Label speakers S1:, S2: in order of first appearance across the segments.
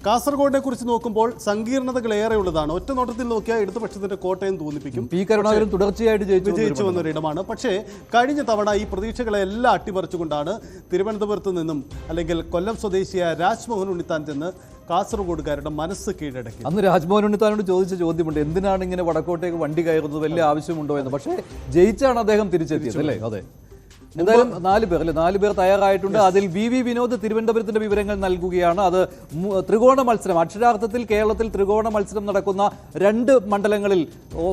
S1: കാസർഗോഡിനെ കുറിച്ച് നോക്കുമ്പോൾ സങ്കീർണതകൾ ഏറെയുള്ളതാണ്. ഒറ്റ നോട്ടത്തിൽ നോക്കിയാൽ ഇടതുപക്ഷത്തിന്റെ കോട്ടയം തോന്നിപ്പിക്കും.
S2: പി കരുണാകരൻ തുടർച്ചയായിട്ട്
S1: ജയിച്ചു വന്നൊരിടമാണ്. പക്ഷേ കഴിഞ്ഞ തവണ ഈ പ്രതീക്ഷകളെ എല്ലാം അട്ടിമറിച്ചുകൊണ്ടാണ് തിരുവനന്തപുരത്ത് നിന്നും അല്ലെങ്കിൽ കൊല്ലം സ്വദേശിയായ രാജ്മോഹൻ ഉണ്ണിത്താൻ ചെന്ന് കാസർഗോഡുകാരുടെ മനസ്സ് കീഴടക്കി.
S2: അന്ന് രാജ്മോഹൻ ഉണ്ണിത്താനോട് ചോദിച്ച ചോദ്യമുണ്ട്, എന്തിനാണ് ഇങ്ങനെ വടക്കോട്ടേക്ക് വണ്ടി കയറുന്നത്, വലിയ ആവശ്യമുണ്ടോ എന്ന്. പക്ഷേ ജയിച്ചാണ് അദ്ദേഹം തിരിച്ചെത്തിയത് അല്ലേ? അതെ. എന്തായാലും 4 പേർ തയ്യാറായിട്ടുണ്ട്. അതിൽ വി വിനോദ് തിരുവനന്തപുരത്തിന്റെ വിവരങ്ങൾ നൽകുകയാണ്. അത് ത്രികോണ മത്സരം, അക്ഷരാർത്ഥത്തിൽ കേരളത്തിൽ ത്രികോണ മത്സരം നടക്കുന്ന 2 മണ്ഡലങ്ങളിൽ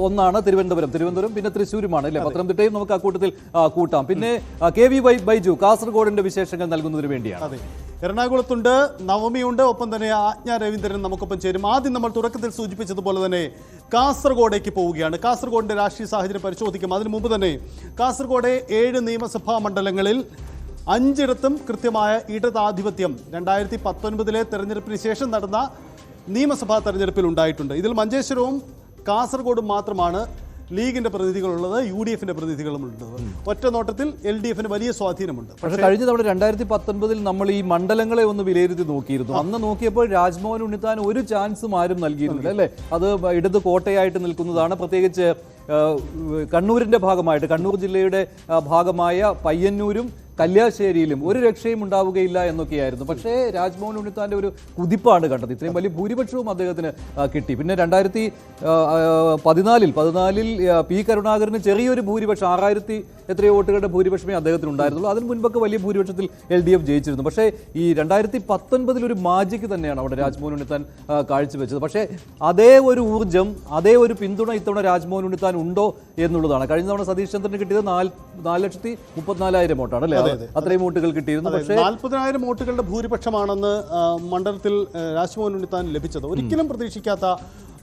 S2: ഒന്നാണ് തിരുവനന്തപുരം, പിന്നെ തൃശ്ശൂരുമാണ് അല്ലേ? പത്തനംതിട്ടയും നമുക്ക് അക്കൂട്ടത്തിൽ കൂട്ടാം. പിന്നെ KV ബൈജു കാസർഗോഡിന്റെ വിശേഷങ്ങൾ നൽകുന്നതിന് വേണ്ടിയാണ്.
S1: എറണാകുളത്തുണ്ട്, നവമിയുണ്ട്, ഒപ്പം തന്നെ ആജ്ഞ രവീന്ദ്രൻ നമുക്കൊപ്പം ചേരും. ആദ്യം നമ്മൾ തുടക്കത്തിൽ സൂചിപ്പിച്ചതുപോലെ തന്നെ കാസർഗോഡേക്ക് പോവുകയാണ്. കാസർഗോഡിന്റെ രാഷ്ട്രീയ സാഹചര്യം പരിശോധിക്കും. അതിനു മുമ്പ് തന്നെ കാസർഗോഡ് 7 നിയമസഭാ മണ്ഡലങ്ങളിൽ 5ഇടത്തും കൃത്യമായ ഇടതാധിപത്യം 2019 തെരഞ്ഞെടുപ്പിന് ശേഷം നടന്ന നിയമസഭാ തെരഞ്ഞെടുപ്പിൽ ഉണ്ടായിട്ടുണ്ട്. ഇതിൽ മഞ്ചേശ്വരവും കാസർഗോഡും മാത്രമാണ് ലീഗിന്റെ പ്രതിനിധികളുള്ളത്, UDFന്റെ പ്രതിനിധികളുമുള്ളത്. ഒറ്റ നോട്ടത്തിൽ LDFന് വലിയ സ്വാധീനമുണ്ട്.
S2: പക്ഷേ കഴിഞ്ഞ തവണ 2019 നമ്മൾ ഈ മണ്ഡലങ്ങളെ ഒന്ന് വിലയിരുത്തി നോക്കിയിരുന്നു. അന്ന് നോക്കിയപ്പോൾ രാജ്മോഹൻ ഉണ്ണിത്താൻ ഒരു ചാൻസും ആരും നൽകിയിരുന്നില്ല അല്ലേ? അത് ഇടത് കോട്ടയായിട്ട് നിൽക്കുന്നതാണ്. പ്രത്യേകിച്ച് കണ്ണൂരിന്റെ ഭാഗമായിട്ട്, കണ്ണൂർ ജില്ലയുടെ ഭാഗമായ പയ്യന്നൂരും കല്യാശ്ശേരിയിലും ഒരു രക്ഷയും ഉണ്ടാവുകയില്ല എന്നൊക്കെയായിരുന്നു. പക്ഷേ രാജ്മോഹൻ ഉണ്ണിത്താന്റെ ഒരു കുതിപ്പാണ് കണ്ടത്. ഇത്രയും വലിയ ഭൂരിപക്ഷവും അദ്ദേഹത്തിന് കിട്ടി. പിന്നെ 2014 പി കരുണാകരന് ചെറിയൊരു ഭൂരിപക്ഷം, 6000 എത്രയോ വോട്ടുകളുടെ ഭൂരിപക്ഷമേ അദ്ദേഹത്തിന് ഉണ്ടായിരുന്നുള്ളൂ. അതിന് മുൻപൊക്കെ വലിയ ഭൂരിപക്ഷത്തിൽ LDF ജയിച്ചിരുന്നു. പക്ഷേ ഈ 2019 ഒരു മാജിക് തന്നെയാണ് അവിടെ രാജ്മോഹൻ ഉണ്ണിത്താൻ കാഴ്ചവെച്ചത്. പക്ഷേ അതേ ഒരു ഊർജ്ജം, അതേ ഒരു പിന്തുണ ഇത്തവണ രാജ്മോഹൻ ഉണ്ണിത്താൻ ഉണ്ടോ എന്നുള്ളതാണ്. കഴിഞ്ഞ തവണ സതീഷ് ചന്ദ്രന് കിട്ടിയത് 4,34,000 വോട്ടാണ് അല്ലേ? അത്രയും വോട്ടുകൾ കിട്ടിയിരുന്നു. പക്ഷേ
S1: 40,000 വോട്ടുകളുടെ ഭൂരിപക്ഷമാണെന്ന് മണ്ഡലത്തിൽ രാജ്മോഹൻ ഉണ്ണിത്താൻ ലഭിച്ചത്. ഒരിക്കലും പ്രതീക്ഷിക്കാത്ത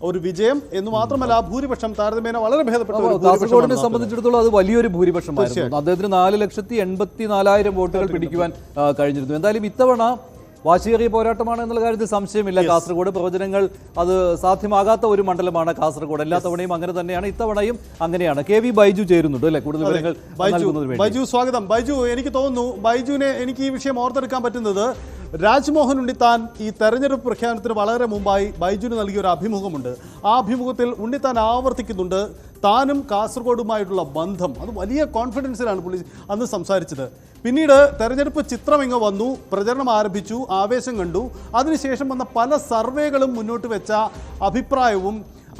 S1: ഒരു വിജയം എന്ന് മാത്രമല്ല, ഭൂരിപക്ഷം താരതമ്യേന വളരെ ഭേദപ്പെട്ട.
S2: കാസർഗോഡിനെ സംബന്ധിച്ചിടത്തോളം അത് വലിയൊരു ഭൂരിപക്ഷമായിരുന്നു. അദ്ദേഹത്തിന് 4,84,000 വോട്ടുകൾ പിടിക്കുവാൻ കഴിഞ്ഞിരുന്നു. എന്തായാലും ഇത്തവണ വാശിയേറിയ പോരാട്ടമാണ് എന്നുള്ള കാര്യത്തിൽ സംശയമില്ല. കാസർഗോഡ് പ്രവചനങ്ങൾ അത് സാധ്യമാകാത്ത ഒരു മണ്ഡലമാണ് കാസർഗോഡ്. എല്ലാ തവണയും അങ്ങനെ തന്നെയാണ്, ഇത്തവണയും അങ്ങനെയാണ്. KV ബൈജു ചേരുന്നുണ്ട് അല്ലെ? കൂടുതൽ വിവരങ്ങൾ
S1: ബൈജു, സ്വാഗതം. ബൈജു, എനിക്ക് തോന്നുന്നു ബൈജുവിനെ എനിക്ക് ഈ വിഷയം ഓർത്തെടുക്കാൻ പറ്റുന്നത്, രാജ്മോഹൻ ഉണ്ണിത്താൻ ഈ തെരഞ്ഞെടുപ്പ് പ്രഖ്യാപനത്തിന് വളരെ മുമ്പായി ബൈജുവിന് നൽകിയ ഒരു അഭിമുഖമുണ്ട്. ആ അഭിമുഖത്തിൽ ഉണ്ണിത്താൻ ആവർത്തിക്കുന്നുണ്ട് താനും കാസർഗോഡുമായിട്ടുള്ള ബന്ധം. അത് വലിയ കോൺഫിഡൻസിലാണ് പുള്ളി അന്ന് സംസാരിച്ചത്. പിന്നീട് തെരഞ്ഞെടുപ്പ് ചിത്രം ഇങ്ങ് വന്നു, പ്രചരണം ആരംഭിച്ചു, ആവേശം കണ്ടു. അതിനുശേഷം വന്ന പല സർവേകളും മുന്നോട്ട് വെച്ച അഭിപ്രായവും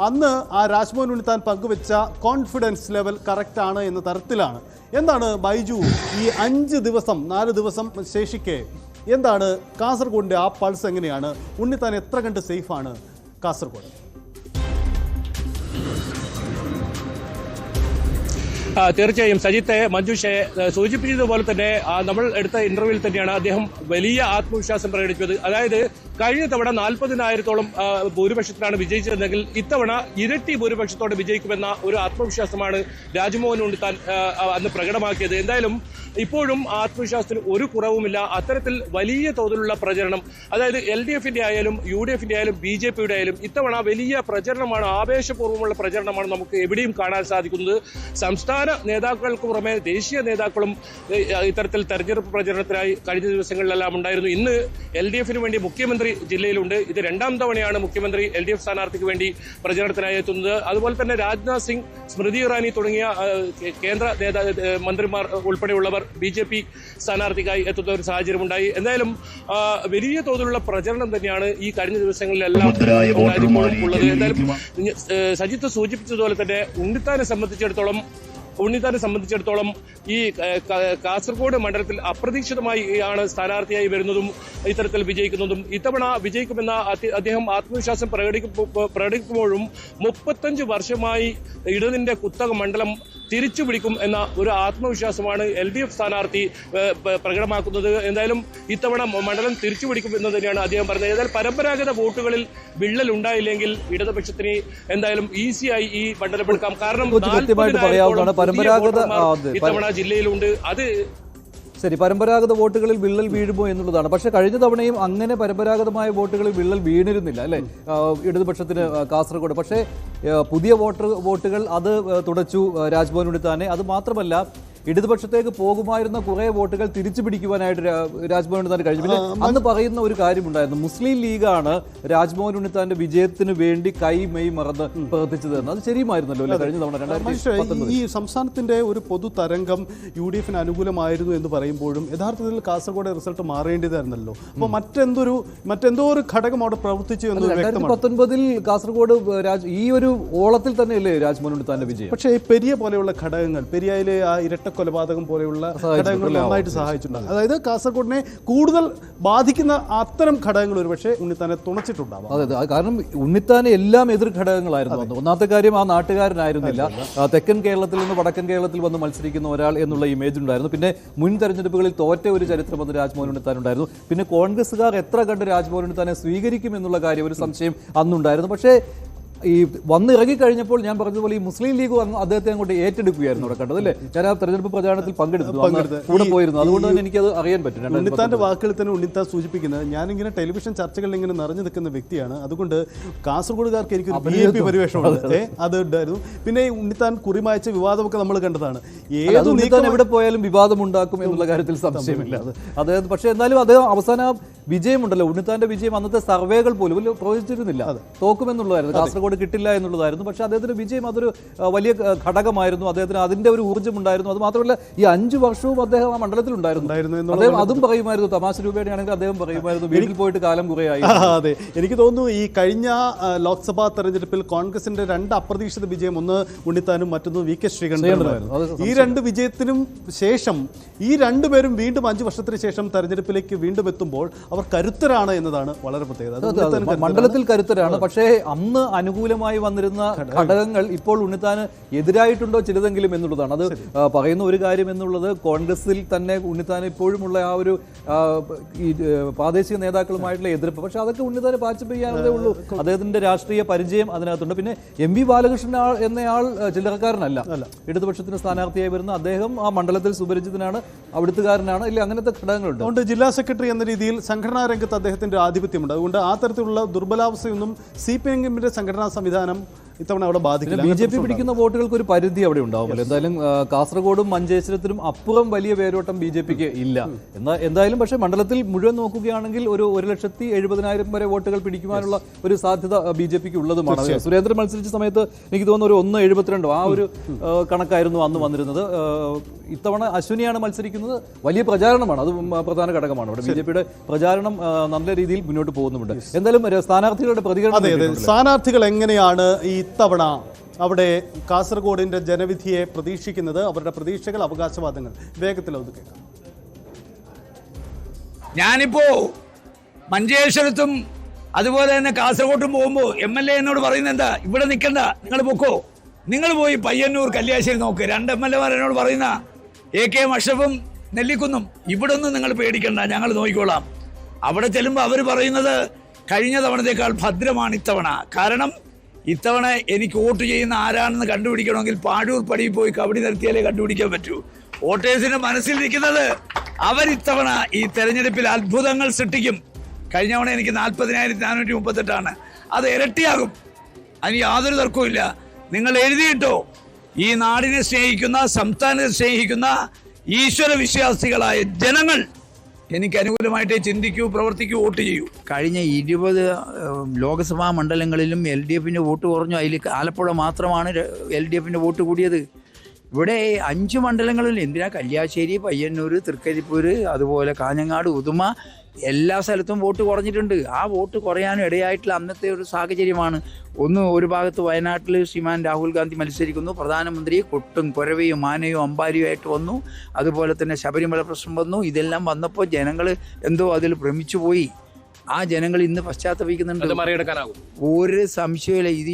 S1: അന്ന് ആ രാജ്മോഹൻ ഉണ്ണിത്താൻ പങ്കുവെച്ച കോൺഫിഡൻസ് ലെവൽ കറക്റ്റാണ് എന്ന തരത്തിലാണ്. എന്താണ് ബൈജു ഈ 4 ദിവസം ശേഷിക്കെ എന്താണ് കാസർഗോഡിൻ്റെ ആ പൾസ് എങ്ങനെയാണ്? ഉണ്ണിത്താൻ എത്ര കണ്ട് സേഫാണ് കാസർഗോഡ്?
S3: തീർച്ചയായും സജിത്തെ, മഞ്ജുഷെ സൂചിപ്പിച്ചതുപോലെ തന്നെ നമ്മൾ എടുത്ത ഇന്റർവ്യൂവിൽ തന്നെയാണ് അദ്ദേഹം വലിയ ആത്മവിശ്വാസം പ്രകടിപ്പിച്ചത്. അതായത് കഴിഞ്ഞ തവണ 40,000-ഓളം ഭൂരിപക്ഷത്തിലാണ് വിജയിച്ചതെങ്കിൽ ഇത്തവണ ഇരട്ടി ഭൂരിപക്ഷത്തോടെ വിജയിക്കുമെന്ന ഒരു ആത്മവിശ്വാസമാണ് രാജ്മോഹൻ ഉണ്ണിത്താൻ അന്ന് പ്രകടമാക്കിയത്. എന്തായാലും ഇപ്പോഴും ആത്മവിശ്വാസത്തിന് ഒരു കുറവുമില്ല. അത്തരത്തിൽ വലിയ തോതിലുള്ള പ്രചരണം, അതായത് LDFന്റെ ആയാലും UDFന്റെ ആയാലും BJPയുടെ ആയാലും ഇത്തവണ വലിയ പ്രചരണമാണ്, ആവേശപൂർവ്വമുള്ള പ്രചരണമാണ് നമുക്ക് എവിടെയും കാണാൻ സാധിക്കുന്നത്. സംസ്ഥാന നേതാക്കൾക്ക് പുറമെ ദേശീയ നേതാക്കളും ഇത്തരത്തിൽ തെരഞ്ഞെടുപ്പ് പ്രചരണത്തിനായി കഴിഞ്ഞ ദിവസങ്ങളിലെല്ലാം ഉണ്ടായിരുന്നു. ഇന്ന് LDFന് വേണ്ടി മുഖ്യമന്ത്രി ജില്ലയിലുണ്ട്. ഇത് 2ാം തവണയാണ് മുഖ്യമന്ത്രി LDF സ്ഥാനാർത്ഥിക്ക് വേണ്ടി പ്രചരണത്തിനായി എത്തുന്നത്. അതുപോലെ തന്നെ രാജ്നാഥ് സിംഗ്, സ്മൃതി ഇറാനി തുടങ്ങിയ കേന്ദ്ര മന്ത്രിമാർ ഉൾപ്പെടെയുള്ളവർ BJP സ്ഥാനാർത്ഥിക്കായി എത്തുന്ന ഒരു സാഹചര്യമുണ്ടായി. എന്തായാലും വലിയ തോതിലുള്ള പ്രചരണം തന്നെയാണ് ഈ കഴിഞ്ഞ ദിവസങ്ങളിലെല്ലാം ഉള്ളത്. എന്തായാലും സജിത്ത് സൂചിപ്പിച്ചതുപോലെ തന്നെ ഉണ്ണിത്താനെ സംബന്ധിച്ചിടത്തോളം ഈ കാസർഗോഡ് മണ്ഡലത്തിൽ അപ്രതീക്ഷിതമായി ആണ് സ്ഥാനാർത്ഥിയായി വരുന്നതും ഇത്തരത്തിൽ വിജയിക്കുന്നതും. ഇത്തവണ വിജയിക്കുമെന്ന അദ്ദേഹം ആത്മവിശ്വാസം പ്രകടിപ്പിക്കുമ്പോഴും 35 വർഷമായി ഇടതിന്റെ കുത്തക മണ്ഡലം തിരിച്ചു പിടിക്കും എന്ന ഒരു ആത്മവിശ്വാസമാണ് LDF സ്ഥാനാർത്ഥി പ്രകടമാക്കുന്നത്. എന്തായാലും ഇത്തവണ മണ്ഡലം തിരിച്ചു പിടിക്കും എന്ന് തന്നെയാണ് അദ്ദേഹം പറഞ്ഞത്. ഏതായാലും പരമ്പരാഗത വോട്ടുകളിൽ വിള്ളൽ ഉണ്ടായില്ലെങ്കിൽ ഇടതുപക്ഷത്തിന് എന്തായാലും ഈസിയായി ഈ മണ്ഡലം എടുക്കാം. കാരണം ഇത്തവണ ജില്ലയിലുണ്ട്. അത്
S2: ശരി, പരമ്പരാഗത വോട്ടുകളിൽ വിള്ളൽ വീഴുമോ എന്നുള്ളതാണ്. പക്ഷേ കഴിഞ്ഞ തവണയും അങ്ങനെ പരമ്പരാഗതമായ വോട്ടുകളിൽ വിള്ളൽ വീണിരുന്നില്ല അല്ലേ ഇടതുപക്ഷത്തിന് കാസർഗോഡ്. പക്ഷേ പുതിയ വോട്ടുകൾ അത് തുടച്ചു രാജ്മോഹൻ ഉണ്ണിത്താനെ. അത് മാത്രമല്ല ഇടതുപക്ഷത്തേക്ക് പോകുമായിരുന്ന കുറെ വോട്ടുകൾ തിരിച്ചു പിടിക്കുവാനായിട്ട് രാജ്മോഹൻ ഉണ്ണിത്താൻ കഴിഞ്ഞു. പിന്നെ അന്ന് പറയുന്ന ഒരു കാര്യമുണ്ടായിരുന്നു, മുസ്ലിം ലീഗാണ് രാജ്മോഹൻ ഉണ്ണിത്താന്റെ വിജയത്തിന് വേണ്ടി കൈ മെയ് മറന്ന് പ്രവർത്തിച്ചതെന്ന്. അത് ശരിയുമായിരുന്നല്ലോ അല്ലേ കഴിഞ്ഞ തവണ 2019?
S1: ഈ സംസ്ഥാനത്തിന്റെ ഒരു പൊതു തരംഗം UDF അനുകൂലമായിരുന്നു എന്ന് പറയുമ്പോഴും യഥാർത്ഥത്തിൽ കാസർഗോഡ് റിസൾട്ട് മാറേണ്ടതായിരുന്നല്ലോ. അപ്പോൾ മറ്റെന്തോ ഒരു ഘടകം അവിടെ പ്രവർത്തിച്ചു എന്ന് വ്യക്തമാണ്.
S2: 2019 കാസർഗോഡ് ഈ ഒരു ഓളത്തിൽ തന്നെയല്ലേ രാജ്മോഹൻ ഉണ്ണിത്താന്റെ വിജയം.
S1: പക്ഷേ പെരിയ പോലെയുള്ള ഘടകങ്ങൾ, പെരിയയിലെ ആ ഇരട്ട കൊലപാതകം പോലെയുള്ള ഘടകങ്ങൾ നന്നായിട്ട് സഹായിച്ചിട്ടുണ്ട്. അതായത് കാസർഗോഡിനെ കൂടുതൽ ബാധിക്കുന്ന അത്തരം ഘടകങ്ങൾ ഒരുപക്ഷെ ഉണ്ണിത്താനെ തുണച്ചിട്ടുണ്ടാവാം.
S2: അതെ, കാരണം ഉണ്ണിത്താനെ എല്ലാം എതിർ ഘടകങ്ങളായിരുന്നു. ഒന്നാമത്തെ കാര്യം, ആ നാട്ടുകാരനായിരുന്നില്ല. തെക്കൻ കേരളത്തിൽ നിന്ന് വടക്കൻ കേരളത്തിൽ വന്ന് മത്സരിക്കുന്ന ഒരാൾ എന്നുള്ള ഇമേജ് ഉണ്ടായിരുന്നു. പിന്നെ മുൻ തെരഞ്ഞെടുപ്പുകളിൽ തോറ്റ ഒരു ചരിത്രം വന്ന് രാജ്മോഹൻ ഉണ്ണിത്താൻ ഉണ്ടായിരുന്നു. പിന്നെ കോൺഗ്രസ്സുകാർ എത്ര കണ്ട് രാജ്മോഹൻ ഉണ്ണിത്താനെ സ്വീകരിക്കും എന്നുള്ള കാര്യം ഒരു സംശയം അന്നുണ്ടായിരുന്നു. പക്ഷേ ഈ വന്നിറങ്ങി കഴിഞ്ഞപ്പോൾ ഞാൻ പറഞ്ഞതുപോലെ ഈ മുസ്ലിം ലീഗ് അദ്ദേഹത്തെ അങ്ങോട്ട് ഏറ്റെടുക്കുകയായിരുന്നു അവിടെ കണ്ടത് അല്ലേ. ഞാൻ ആ തെരഞ്ഞെടുപ്പ് പ്രചാരണത്തിൽ പങ്കെടുത്തു, കൂടെ പോയിരുന്നു. അതുകൊണ്ട് തന്നെ എനിക്കത് അറിയാൻ പറ്റും.
S1: ഉണ്ണിത്താന്റെ വാക്കുകളിൽ തന്നെ ഉണ്ണിത്താൻ സൂചിപ്പിക്കുന്നത്, ഞാനിങ്ങനെ ടെലിവിഷൻ ചർച്ചകളിൽ ഇങ്ങനെ നിറഞ്ഞു നിൽക്കുന്ന വ്യക്തിയാണ്, അതുകൊണ്ട് കാസർഗോഡുകാർക്ക് എനിക്കൊരു VIP പരിവേഷമുണ്ട്, അത് ഉണ്ടായിരുന്നു. പിന്നെ ഈ ഉണ്ണിത്താൻ കുറിമായച്ച വിവാദമൊക്കെ നമ്മൾ കണ്ടതാണ്. ഏത്
S2: ഉണ്ണിത്താൻ എവിടെ പോയാലും വിവാദം ഉണ്ടാക്കും എന്നുള്ള കാര്യത്തിൽ സംശയമില്ല. അദ്ദേഹം പക്ഷേ എന്നാലും അദ്ദേഹം അവസാന വിജയമുണ്ടല്ലോ, ഉണ്ണിത്താന്റെ വിജയം അന്നത്തെ സർവേകൾ പോലും പ്രവചിച്ചിരുന്നില്ല, തോക്കുമെന്നുള്ളതായിരുന്നു, കാസർഗോഡ് കിട്ടില്ല എന്നുള്ളതായിരുന്നു. പക്ഷേ അദ്ദേഹത്തിന്റെ വിജയം അതൊരു വലിയ ഘടകമായിരുന്നു. അദ്ദേഹത്തിന് അതിന്റെ ഒരു ഊർജ്ജം ഉണ്ടായിരുന്നു. അത് മാത്രമല്ല ഈ 5 വർഷവും അദ്ദേഹം ആ മണ്ഡലത്തിൽ ഉണ്ടായിരുന്നു. അദ്ദേഹം അതും പറയുമായിരുന്നു, തമാശ രൂപയുടെയാണെങ്കിൽ അദ്ദേഹം പറയുമായിരുന്നു വീട്ടിൽ പോയിട്ട് കാലം കുറയായി.
S1: അതെ, എനിക്ക് തോന്നുന്നു ഈ കഴിഞ്ഞ ലോക്സഭാ തെരഞ്ഞെടുപ്പിൽ കോൺഗ്രസിന്റെ 2 അപ്രതീക്ഷിത വിജയം, ഒന്ന് ഉണ്ണിത്താനും മറ്റൊന്ന് VK ശ്രീകണ്ഠനുമായിരുന്നു. ഈ 2 വിജയത്തിനും ശേഷം ഈ 2 പേരും വീണ്ടും 5 വർഷത്തിന് ശേഷം തെരഞ്ഞെടുപ്പിലേക്ക് വീണ്ടും എത്തുമ്പോൾ അവർ കരുത്തരാണ് എന്നതാണ് വളരെ പ്രത്യേകത.
S2: മണ്ഡലത്തിൽ കരുത്തരാണ്. പക്ഷേ അന്ന് അനുകൂലമായി വന്നിരുന്ന ഘടകങ്ങൾ ഇപ്പോൾ ഉണ്ണിത്താന് എതിരായിട്ടുണ്ടോ ചിലതെങ്കിലും എന്നുള്ളതാണ്. അത് പറയുന്ന ഒരു കാര്യം എന്നുള്ളത്, കോൺഗ്രസിൽ തന്നെ ഉണ്ണിത്താൻ ഇപ്പോഴുമുള്ള ആ ഒരു ഈ പ്രാദേശിക നേതാക്കളുമായിട്ടുള്ള എതിർപ്പ്, പക്ഷെ അതൊക്കെ ഉണ്ണിത്താന് പാച്ചപ്പ് ചെയ്യാനേ ഉള്ളൂ. അദ്ദേഹത്തിന്റെ രാഷ്ട്രീയ പരിചയം അതിനകത്തുണ്ട്. പിന്നെ MV ബാലകൃഷ്ണൻ എന്നയാൾ ചില്ലറക്കാരനല്ല, ഇടതുപക്ഷത്തിന് സ്ഥാനാർത്ഥിയായി വരുന്ന അദ്ദേഹം ആ മണ്ഡലത്തിൽ സുപരിചിതനാണ്, അവിടുത്തുകാരനാണ്, ഇല്ല അങ്ങനത്തെ ഘടകങ്ങളുണ്ട്.
S1: അതുകൊണ്ട് ജില്ലാ സെക്രട്ടറി എന്ന രീതിയിൽ സംഘടനാ രംഗത്ത് അദ്ദേഹത്തിന്റെ ആധിപത്യമുണ്ട്. അതുകൊണ്ട് ആ തരത്തിലുള്ള ദുർബലാവസ്ഥയൊന്നും CPM-ന്റെ സംഘടനാ സംവിധാനം ഇത്തവണ അവിടെ ബാധിക്കില്ല.
S2: BJP പിടിക്കുന്ന വോട്ടുകൾക്ക് ഒരു പരിധി അവിടെ ഉണ്ടാവുമല്ലോ. എന്തായാലും കാസർഗോഡും മഞ്ചേശ്വരത്തിലും അപ്പുറം വലിയ വേരോട്ടം BJPക്ക് ഇല്ല. എന്തായാലും പക്ഷേ മണ്ഡലത്തിൽ മുഴുവൻ നോക്കുകയാണെങ്കിൽ ഒരു 1,70,000 വരെ വോട്ടുകൾ പിടിക്കുവാനുള്ള ഒരു സാധ്യത BJPക്ക് ഉള്ളതുമാണ്. സുരേന്ദ്രൻ മത്സരിച്ച സമയത്ത് എനിക്ക് തോന്നുന്നു ഒരു 1,72 ആ ഒരു കണക്കായിരുന്നു അന്ന് വന്നിരുന്നത്. ഇത്തവണ അശ്വിനിയാണ് മത്സരിക്കുന്നത്. വലിയ പ്രചാരണമാണ്, അത് പ്രധാന ഘടകമാണ്. അവിടെ BJPയുടെ പ്രചാരണം നല്ല രീതിയിൽ മുന്നോട്ട് പോകുന്നുണ്ട്. എന്തായാലും സ്ഥാനാർത്ഥികളുടെ പ്രതികരണം,
S1: സ്ഥാനാർത്ഥികൾ എങ്ങനെയാണ് ഇത്തവണ അവിടെ കാസർഗോഡിന്റെ ജനവിധിയെ പ്രതീക്ഷിക്കുന്നത്, അവരുടെ പ്രതീക്ഷകൾ, അവകാശവാദങ്ങൾ വേഗത്തിൽ ഒന്ന് കേൾക്കാം.
S4: ഞാനിപ്പോ മഞ്ചേശ്വരത്തും അതുപോലെ തന്നെ കാസർഗോട്ടും പോകുമ്പോൾ MLA എന്നോട് പറയുന്നത് എന്താ, ഇവിടെ നിൽക്കണ്ട, നിങ്ങൾ പൊക്കോ, നിങ്ങൾ പോയി പയ്യന്നൂർ കല്യാശ്ശേരി നോക്ക്. 2 MLA എന്നോട് പറയുന്ന AK അഷ്റഫും നെല്ലിക്കുന്നും, ഇവിടെ ഒന്നും നിങ്ങൾ പേടിക്കണ്ട, ഞങ്ങൾ നോക്കിക്കോളാം. അവിടെ ചെല്ലുമ്പോൾ അവർ പറയുന്നത് കഴിഞ്ഞ തവണത്തേക്കാൾ ഭദ്രമാണ് ഇത്തവണ. കാരണം ഇത്തവണ എനിക്ക് വോട്ട് ചെയ്യുന്ന ആരാണെന്ന് കണ്ടുപിടിക്കണമെങ്കിൽ പാഴൂർ പടിയിൽ പോയി കബഡി നിർത്തിയാലേ കണ്ടുപിടിക്കാൻ പറ്റൂ. വോട്ടേഴ്സിന്റെ മനസ്സിൽ നിൽക്കുന്നത് അവരിത്തവണ ഈ തെരഞ്ഞെടുപ്പിൽ അത്ഭുതങ്ങൾ സൃഷ്ടിക്കും. കഴിഞ്ഞ തവണ എനിക്ക് 40,438 അത് ഇരട്ടിയാകും, അതിന് യാതൊരു തർക്കവുമില്ല. നിങ്ങൾ എഴുതിയിട്ടോ, ഈ നാടിനെ സ്നേഹിക്കുന്ന, സംസ്ഥാനത്തെ സ്നേഹിക്കുന്ന ഈശ്വര വിശ്വാസികളായ ജനങ്ങൾ എനിക്ക് അനുകൂലമായിട്ടേ ചിന്തിക്കൂ, പ്രവർത്തിക്കൂ, വോട്ട് ചെയ്യൂ.
S5: കഴിഞ്ഞ 20 ലോക്സഭാ മണ്ഡലങ്ങളിലും LDFിൻ്റെ വോട്ട് കുറഞ്ഞു. അതിൽ ആലപ്പുഴ മാത്രമാണ് LDFിൻ്റെ വോട്ട് കൂടിയത്. ഇവിടെ 5 മണ്ഡലങ്ങളിൽ എന്തിനാ, കല്യാശ്ശേരി, പയ്യന്നൂർ, തൃക്കരിപ്പൂർ, അതുപോലെ കാഞ്ഞങ്ങാട്, ഉദുമ, എല്ലാ സ്ഥലത്തും വോട്ട് കുറഞ്ഞിട്ടുണ്ട്. ആ വോട്ട് കുറയാനും ഇടയായിട്ടുള്ള അന്നത്തെ ഒരു സാഹചര്യമാണ്. ഒരു ഭാഗത്ത് വയനാട്ടിൽ ശ്രീമാൻ രാഹുൽ ഗാന്ധി മത്സരിക്കുന്നു, പ്രധാനമന്ത്രി കൊട്ടും കുരവയും ആനയും അമ്പാരിയും ആയിട്ട് വന്നു. അതുപോലെ തന്നെ ശബരിമല പ്രശ്നം വന്നു. ഇതെല്ലാം വന്നപ്പോൾ ജനങ്ങൾ എന്തോ അതിൽ ഭ്രമിച്ചു പോയി. ആ ജനങ്ങൾ ഇന്ന് പശ്ചാത്തപിക്കുന്നുണ്ട്, ഒരു സംശയമില്ല. ഇത്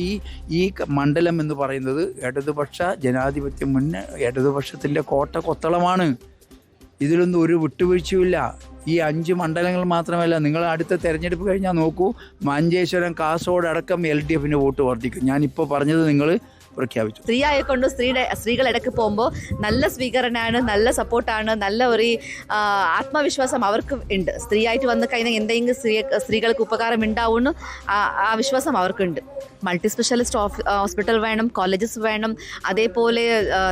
S5: ഈ മണ്ഡലം എന്ന് പറയുന്നത് ഇടതുപക്ഷ ജനാധിപത്യം മുന്നേ ഇടതുപക്ഷത്തിൻ്റെ കോട്ട കൊത്തളമാണ്. ഇതിലൊന്നും ഒരു വിട്ടുവീഴ്ചയുമില്ല. ഈ 5 മണ്ഡലങ്ങൾ മാത്രമല്ല, നിങ്ങൾ അടുത്ത തെരഞ്ഞെടുപ്പ് കഴിഞ്ഞാൽ നോക്കൂ, മഞ്ചേശ്വരം, കാസർഗോഡ് അടക്കം LDFിൻ്റെ വോട്ട് വർദ്ധിക്കും. ഞാനിപ്പോൾ പറഞ്ഞത് നിങ്ങൾ പ്രഖ്യാപിച്ചു.
S6: സ്ത്രീ ആയിക്കൊണ്ട് സ്ത്രീകൾ ഇടയ്ക്ക് പോകുമ്പോൾ നല്ല സ്വീകരണമാണ്, നല്ല സപ്പോർട്ടാണ്, നല്ല ഒരു ആത്മവിശ്വാസം അവർക്ക് ഉണ്ട്. സ്ത്രീ ആയിട്ട് വന്നു കഴിഞ്ഞാൽ എന്തെങ്കിലും സ്ത്രീകൾക്ക് ഉപകാരം ഉണ്ടാവുമെന്ന് ആ വിശ്വാസം അവർക്കുണ്ട്. മൾട്ടി സ്പെഷ്യാലിസ്റ്റ് ഹോസ്പിറ്റൽ വേണം, കോളേജസ് വേണം, അതേപോലെ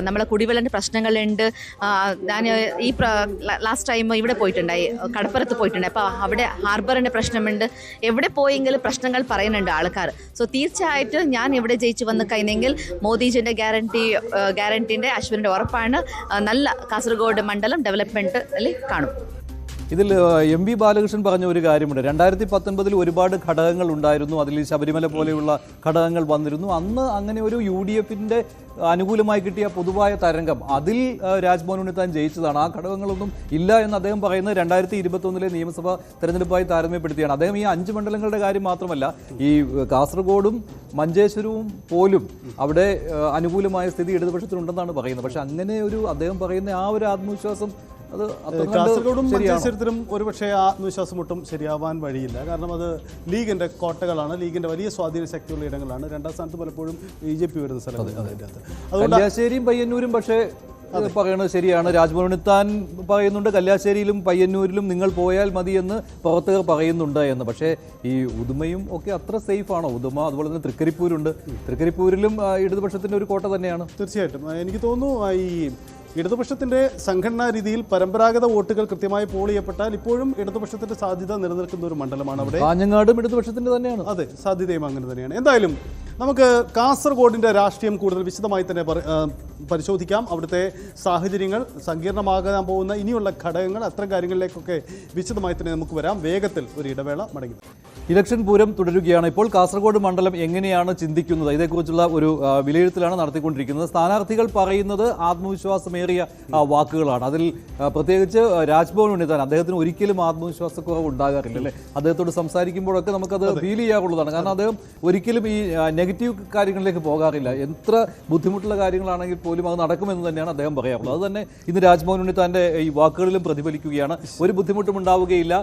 S6: നമ്മളെ കുടിവെള്ളൻ്റെ പ്രശ്നങ്ങളുണ്ട്. ഞാൻ ഈ ലാസ്റ്റ് ടൈം ഇവിടെ പോയിട്ടുണ്ടായി, കടപ്പുറത്ത് പോയിട്ടുണ്ടായി. അപ്പോൾ അവിടെ ഹാർബറിൻ്റെ പ്രശ്നമുണ്ട്. എവിടെ പോയെങ്കിലും പ്രശ്നങ്ങൾ പറയുന്നുണ്ട് ആൾക്കാർ. സോ തീർച്ചയായിട്ടും ഞാൻ ഇവിടെ ജയിച്ചു വന്ന് കഴിഞ്ഞെങ്കിൽ മോദിജിൻ്റെ ഗ്യാരണ്ടീൻ്റെ അശ്വിൻ്റെ ഉറപ്പാണ് നല്ല കാസർഗോഡ് മണ്ഡലം ഡെവലപ്മെൻറ്റിൽ കാണും.
S2: ഇതിൽ എം വി ബാലകൃഷ്ണൻ പറഞ്ഞ ഒരു കാര്യമുണ്ട്. 2019 ഒരുപാട് ഘടകങ്ങൾ ഉണ്ടായിരുന്നു, അതിൽ ശബരിമല പോലെയുള്ള ഘടകങ്ങൾ വന്നിരുന്നു. അന്ന് അങ്ങനെ ഒരു UDF-ന്റെ അനുകൂലമായി കിട്ടിയ പൊതുവായ തരംഗം, അതിൽ രാജ്മോഹൻ ഉണ്ണിത്താൻ ജയിച്ചതാണ്. ആ ഘടകങ്ങളൊന്നും ഇല്ല എന്ന് അദ്ദേഹം പറയുന്നത് 2021 നിയമസഭാ തെരഞ്ഞെടുപ്പായി താരതമ്യപ്പെടുത്തിയാണ്. അദ്ദേഹം ഈ 5 മണ്ഡലങ്ങളുടെ കാര്യം മാത്രമല്ല, ഈ കാസർഗോഡും മഞ്ചേശ്വരവും പോലും അവിടെ അനുകൂലമായ സ്ഥിതി ഇടതുപക്ഷത്തിനുണ്ടെന്നാണ് പറയുന്നത്. പക്ഷെ അങ്ങനെ ഒരു അദ്ദേഹം പറയുന്ന ആ ഒരു ആത്മവിശ്വാസം
S1: കാസർഗോഡും മഞ്ചേശ്വരത്തിലും ഒരുപക്ഷെ ആത്മവിശ്വാസം ഒട്ടും ശരിയാവാൻ വഴിയില്ല. കാരണം അത് ലീഗിന്റെ കോട്ടകളാണ്, ലീഗിന്റെ വലിയ സ്വാധീന ശക്തിയുള്ള ഇടങ്ങളാണ്. രണ്ടാം സ്ഥാനത്ത് പലപ്പോഴും BJP വരുന്ന സ്ഥലങ്ങളാണ്. അതുകൊണ്ട്
S2: കല്യാശ്ശേരിയും പയ്യന്നൂരും പക്ഷേ പറയുന്നത് ശരിയാണ്. രാജ്മോഹൻ ഉണ്ണിത്താൻ പറയുന്നുണ്ട് കല്യാശ്ശേരിയിലും പയ്യന്നൂരിലും നിങ്ങൾ പോയാൽ മതി എന്ന് പ്രവർത്തകർ പറയുന്നുണ്ട് എന്ന്. പക്ഷേ ഈ ഉദുമയും ഒക്കെ അത്ര സേഫ് ആണോ? ഉദുമ, അതുപോലെ തന്നെ തൃക്കരിപ്പൂരുണ്ട്. തൃക്കരിപ്പൂരിലും ഇടതുപക്ഷത്തിന്റെ ഒരു കോട്ട തന്നെയാണ്.
S1: തീർച്ചയായിട്ടും എനിക്ക് തോന്നുന്നു ഈ ഇടതുപക്ഷത്തിന്റെ സംഘടനാ രീതിയിൽ പരമ്പരാഗത വോട്ടുകൾ കൃത്യമായി പോൾ ചെയ്യപ്പെട്ടാൽ ഇപ്പോഴും ഇടതുപക്ഷത്തിന്റെ സാധ്യത നിലനിൽക്കുന്ന ഒരു മണ്ഡലമാണ് അവിടെ.
S2: കാഞ്ഞങ്ങാടും ഇടതുപക്ഷത്തിന്റെ തന്നെയാണ്.
S1: അതെ, സാധ്യതയും അങ്ങനെ തന്നെയാണ്. എന്തായാലും നമുക്ക് കാസർഗോഡിന്റെ രാഷ്ട്രീയം കൂടുതൽ വിശദമായി തന്നെ പരിശോധിക്കാം. അവിടുത്തെ സാഹചര്യങ്ങൾ, സങ്കീർണമാകാൻ പോകുന്ന ഇനിയുള്ള ഘടകങ്ങൾ, അത്തരം കാര്യങ്ങളിലേക്കൊക്കെ വിശദമായി തന്നെ നമുക്ക് വരാം. വേഗത്തിൽ ഒരു ഇടവേള, മടങ്ങി.
S2: ഇലക്ഷൻ പൂരം തുടരുകയാണ്. ഇപ്പോൾ കാസർഗോഡ് മണ്ഡലം എങ്ങനെയാണ് ചിന്തിക്കുന്നത്, ഇതേക്കുറിച്ചുള്ള ഒരു വിലയിരുത്തലാണ് നടത്തിക്കൊണ്ടിരിക്കുന്നത്. സ്ഥാനാർത്ഥികൾ പറയുന്നത് ആത്മവിശ്വാസമേറിയ വാക്കുകളാണ്. അതിൽ പ്രത്യേകിച്ച് രാജ്ഭവൻ ഉണ്ണിത്താൻ, അദ്ദേഹത്തിന് ഒരിക്കലും ആത്മവിശ്വാസക്കുറവ് ഉണ്ടാകാറില്ല അല്ലേ? അദ്ദേഹത്തോട് സംസാരിക്കുമ്പോഴൊക്കെ നമുക്കത് ഫീൽ ചെയ്യാറുള്ളതാണ്. കാരണം അദ്ദേഹം ഒരിക്കലും ഈ നെഗറ്റീവ് കാര്യങ്ങളിലേക്ക് പോകാറില്ല. എത്ര ബുദ്ധിമുട്ടുള്ള കാര്യങ്ങളാണെങ്കിൽ പോലും അത് നടക്കുമെന്ന് തന്നെയാണ് അദ്ദേഹം പറയാറുള്ളത്. അത് തന്നെ ഇന്ന് രാജ്ഭവൻ ഉണ്ണിത്താൻ്റെ ഈ വാക്കുകളിലും പ്രതിഫലിക്കുകയാണ്. ഒരു ബുദ്ധിമുട്ടും ഉണ്ടാവുകയില്ല.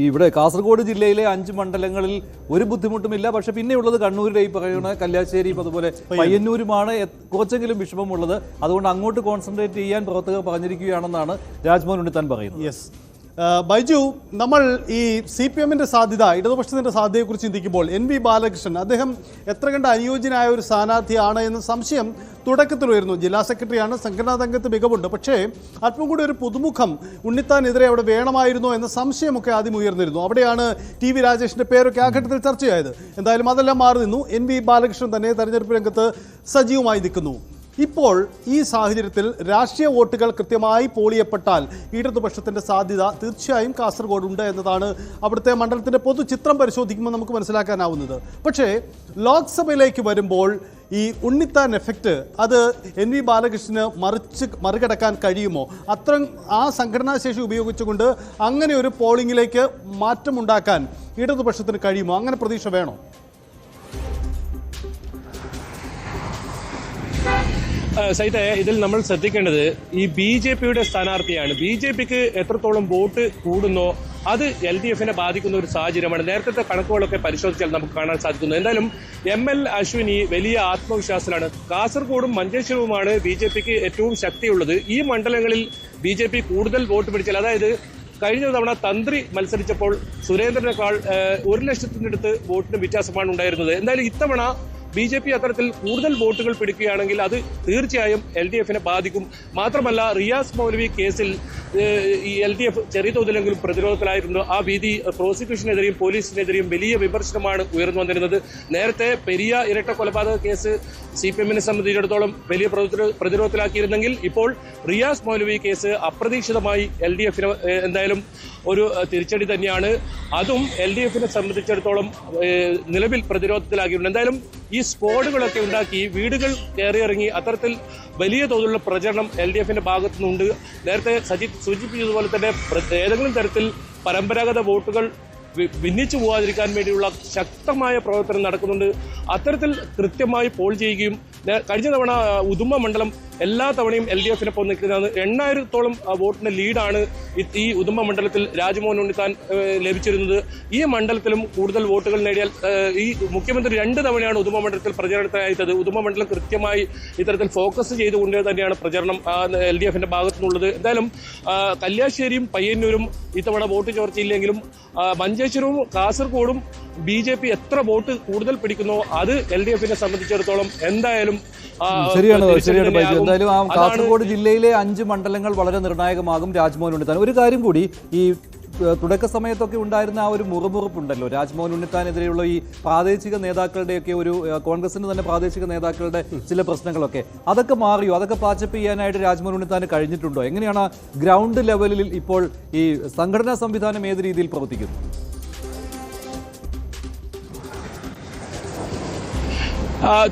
S2: ഇവിടെ കാസർഗോഡ് ജില്ലയിലെ 5 മണ്ഡലങ്ങളിൽ ഒരു ബുദ്ധിമുട്ടുമില്ല. പക്ഷെ പിന്നെയുള്ളത് കണ്ണൂരിലെ ഈ പറയുന്ന കല്യാശ്ശേരിയും അതുപോലെ പയ്യന്നൂരുമാണ് കുറച്ചെങ്കിലും വിഷമമുള്ളത്. അതുകൊണ്ട് അങ്ങോട്ട് കോൺസെൻട്രേറ്റ് ചെയ്യാൻ പ്രവർത്തകർ പറഞ്ഞിരിക്കുകയാണെന്നാണ് രാജ്മോഹൻ ഉണ്ണിത്താൻ പറയുന്നത്.
S1: യെസ്, ബൈജു, നമ്മൾ ഈ CPM-ന്റെ സാധ്യത, ഇടതുപക്ഷത്തിന്റെ സാധ്യതയെക്കുറിച്ച് ചിന്തിക്കുമ്പോൾ NV ബാലകൃഷ്ണൻ അദ്ദേഹം എത്ര കണ്ട് അനുയോജ്യനായ ഒരു സ്ഥാനാർത്ഥിയാണ് എന്ന സംശയം തുടക്കത്തിൽ ഉയർന്നു. ജില്ലാ സെക്രട്ടറിയാണ്, സംഘടനാ രംഗത്ത് മികവുണ്ട്. പക്ഷേ അല്പം കൂടി ഒരു പുതുമുഖം ഉണ്ണിത്താനെതിരെ അവിടെ വേണമായിരുന്നോ എന്ന സംശയമൊക്കെ ആദ്യം ഉയർന്നിരുന്നു. അവിടെയാണ് TV രാജേഷിന്റെ പേരൊക്കെ ആ ഘട്ടത്തിൽ ചർച്ചയായത്. എന്തായാലും അതെല്ലാം മാറി നിന്നു. NV ബാലകൃഷ്ണൻ തന്നെ തെരഞ്ഞെടുപ്പ് രംഗത്ത് സജീവമായി നിൽക്കുന്നു. ഇപ്പോൾ ഈ സാഹചര്യത്തിൽ രാഷ്ട്രീയ വോട്ടുകൾ കൃത്യമായി പോളിയപ്പെട്ടാൽ ഇടതുപക്ഷത്തിന്റെ സാധ്യത തീർച്ചയായും കാസർഗോഡ് ഉണ്ട് എന്നതാണ് അവിടുത്തെ മണ്ഡലത്തിന്റെ പൊതുചിത്രം പരിശോധിക്കുമ്പോൾ നമുക്ക് മനസ്സിലാക്കാനാവുന്നത്. പക്ഷേ ലോക്സഭയിലേക്ക് വരുമ്പോൾ ഈ ഉണ്ണിത്താൻ എഫക്റ്റ് അത് NV ബാലകൃഷ്ണന് മറികടക്കാൻ കഴിയുമോ? അത്രയും ആ സംഘടനാശേഷി ഉപയോഗിച്ചുകൊണ്ട് അങ്ങനെ ഒരു പോളിംഗിലേക്ക് മാറ്റമുണ്ടാക്കാൻ ഇടതുപക്ഷത്തിന് കഴിയുമോ? അങ്ങനെ പ്രതീക്ഷ വേണോ?
S3: സൈത്തെ, ഇതിൽ നമ്മൾ ശ്രദ്ധിക്കേണ്ടത് ഈ BJP-യുടെ സ്ഥാനാർത്ഥിയാണ്. BJP-ക്ക് എത്രത്തോളം വോട്ട് കൂടുന്നോ അത് LDF-നെ ബാധിക്കുന്ന ഒരു സാഹചര്യമാണ്. നേരത്തെ കണക്കുകളൊക്കെ പരിശോധിച്ചാൽ നമുക്ക് കാണാൻ സാധിക്കുന്നു. എന്തായാലും ML അശ്വിനി വലിയ ആത്മവിശ്വാസത്തിലാണ്. കാസർഗോഡും മഞ്ചേശ്വരവുമാണ് BJP-ക്ക് ഏറ്റവും ശക്തിയുള്ളത്. ഈ മണ്ഡലങ്ങളിൽ BJP കൂടുതൽ വോട്ട് പിടിച്ചാൽ, അതായത് കഴിഞ്ഞ തവണ തന്ത്രി മത്സരിച്ചപ്പോൾ സുരേന്ദ്രനേക്കാൾ 1 ലക്ഷത്തിനടുത്ത് വോട്ടിന് വ്യത്യാസമാണ് ഉണ്ടായിരുന്നത്. എന്തായാലും ഇത്തവണ BJP അത്തരത്തിൽ കൂടുതൽ വോട്ടുകൾ പിടിക്കുകയാണെങ്കിൽ അത് തീർച്ചയായും LDF-നെ ബാധിക്കും. മാത്രമല്ല, റിയാസ് മൗലവി കേസിൽ ഈ LDF ചെറിയ തോതിലെങ്കിലും പ്രതിരോധത്തിലായിരുന്നു. ആ ഭീതി പ്രോസിക്യൂഷനെതിരെയും പോലീസിനെതിരെയും വലിയ വിമർശനമാണ് ഉയർന്നു വന്നിരുന്നത്. നേരത്തെ പെരിയ ഇരട്ട കൊലപാതക കേസ് CPM-നെ സംബന്ധിച്ചിടത്തോളം വലിയ പ്രതിരോധത്തിലാക്കിയിരുന്നെങ്കിൽ ഇപ്പോൾ റിയാസ് മൗലവി കേസ് അപ്രതീക്ഷിതമായി LDF-ന് എന്തായാലും ഒരു തിരിച്ചടി തന്നെയാണ്. അതും LDF-നെ സംബന്ധിച്ചിടത്തോളം നിലവിൽ പ്രതിരോധത്തിലാക്കിയിട്ടുണ്ട്. എന്തായാലും ഈ സ്ക്വാഡുകളൊക്കെ ഉണ്ടാക്കി വീടുകൾ കയറിയിറങ്ങി അത്തരത്തിൽ വലിയ തോതിലുള്ള പ്രചരണം LDF-ന്റെ ഭാഗത്തുനിന്നുണ്ട്. നേരത്തെ സജിത്ത് സൂചിപ്പിച്ചതുപോലെ തന്നെ ഏതെങ്കിലും തരത്തിൽ പരമ്പരാഗത വോട്ടുകൾ ഭിന്നിച്ചു പോകാതിരിക്കാൻ വേണ്ടിയുള്ള ശക്തമായ പ്രവർത്തനം നടക്കുന്നുണ്ട്. അത്തരത്തിൽ കൃത്യമായി പോൾ ചെയ്യുകയും കഴിഞ്ഞ തവണ ഉദുമ മണ്ഡലം എല്ലാ തവണയും LDF-നൊപ്പം നിൽക്കുന്നതാണ്. 8000-ത്തോളം വോട്ടിന്റെ ലീഡാണ് ഈ ഉദുമ മണ്ഡലത്തിൽ രാജ്മോഹൻ ഉണ്ണിത്താൻ ലഭിച്ചിരുന്നത്. ഈ മണ്ഡലത്തിലും കൂടുതൽ വോട്ടുകൾ നേടിയാൽ ഈ മുഖ്യമന്ത്രി 2 തവണയാണ് ഉദുമ മണ്ഡലത്തിൽ പ്രചരണത്തിനായത്. ഉദുമ മണ്ഡലം കൃത്യമായി ഇത്തരത്തിൽ ഫോക്കസ് ചെയ്തുകൊണ്ട് തന്നെയാണ് പ്രചരണം LDF-ന്റെ ഭാഗത്തുനിന്നുള്ളത്. എന്തായാലും കല്യാശ്ശേരിയും പയ്യന്നൂരും ഇത്തവണ വോട്ട് ചോർച്ചയില്ലെങ്കിലും മഞ്ചേശ്വരവും കാസർഗോഡും BJP എത്ര വോട്ട് കൂടുതൽ പിടിക്കുന്നോ അത് LDFനെ സംബന്ധിച്ചിടത്തോളം എന്തായാലും
S2: ശരിയാണ് ബൈജു. എന്തായാലും ആ കാസർഗോഡ് ജില്ലയിലെ 5 മണ്ഡലങ്ങൾ വളരെ നിർണായകമാകും രാജ്മോഹൻ ഉണ്ണിത്താൻ. ഒരു കാര്യം കൂടി, ഈ തുടക്ക സമയത്തൊക്കെ ഉണ്ടായിരുന്ന ആ ഒരു മുറമുറുപ്പുണ്ടല്ലോ രാജ്മോഹൻ ഉണ്ണിത്താനെതിരെയുള്ള ഈ പ്രാദേശിക നേതാക്കളുടെയൊക്കെ ഒരു കോൺഗ്രസിന്റെ തന്നെ പ്രാദേശിക നേതാക്കളുടെ ചില പ്രശ്നങ്ങളൊക്കെ, അതൊക്കെ മാറിയോ? അതൊക്കെ പാച്ചപ്പ് ചെയ്യാനായിട്ട് രാജ്മോഹൻ ഉണ്ണിത്താൻ കഴിഞ്ഞിട്ടുണ്ടോ? എങ്ങനെയാണ് ഗ്രൗണ്ട് ലെവലിൽ ഇപ്പോൾ ഈ സംഘടനാ സംവിധാനം ഏത് രീതിയിൽ പ്രവർത്തിക്കുന്നു?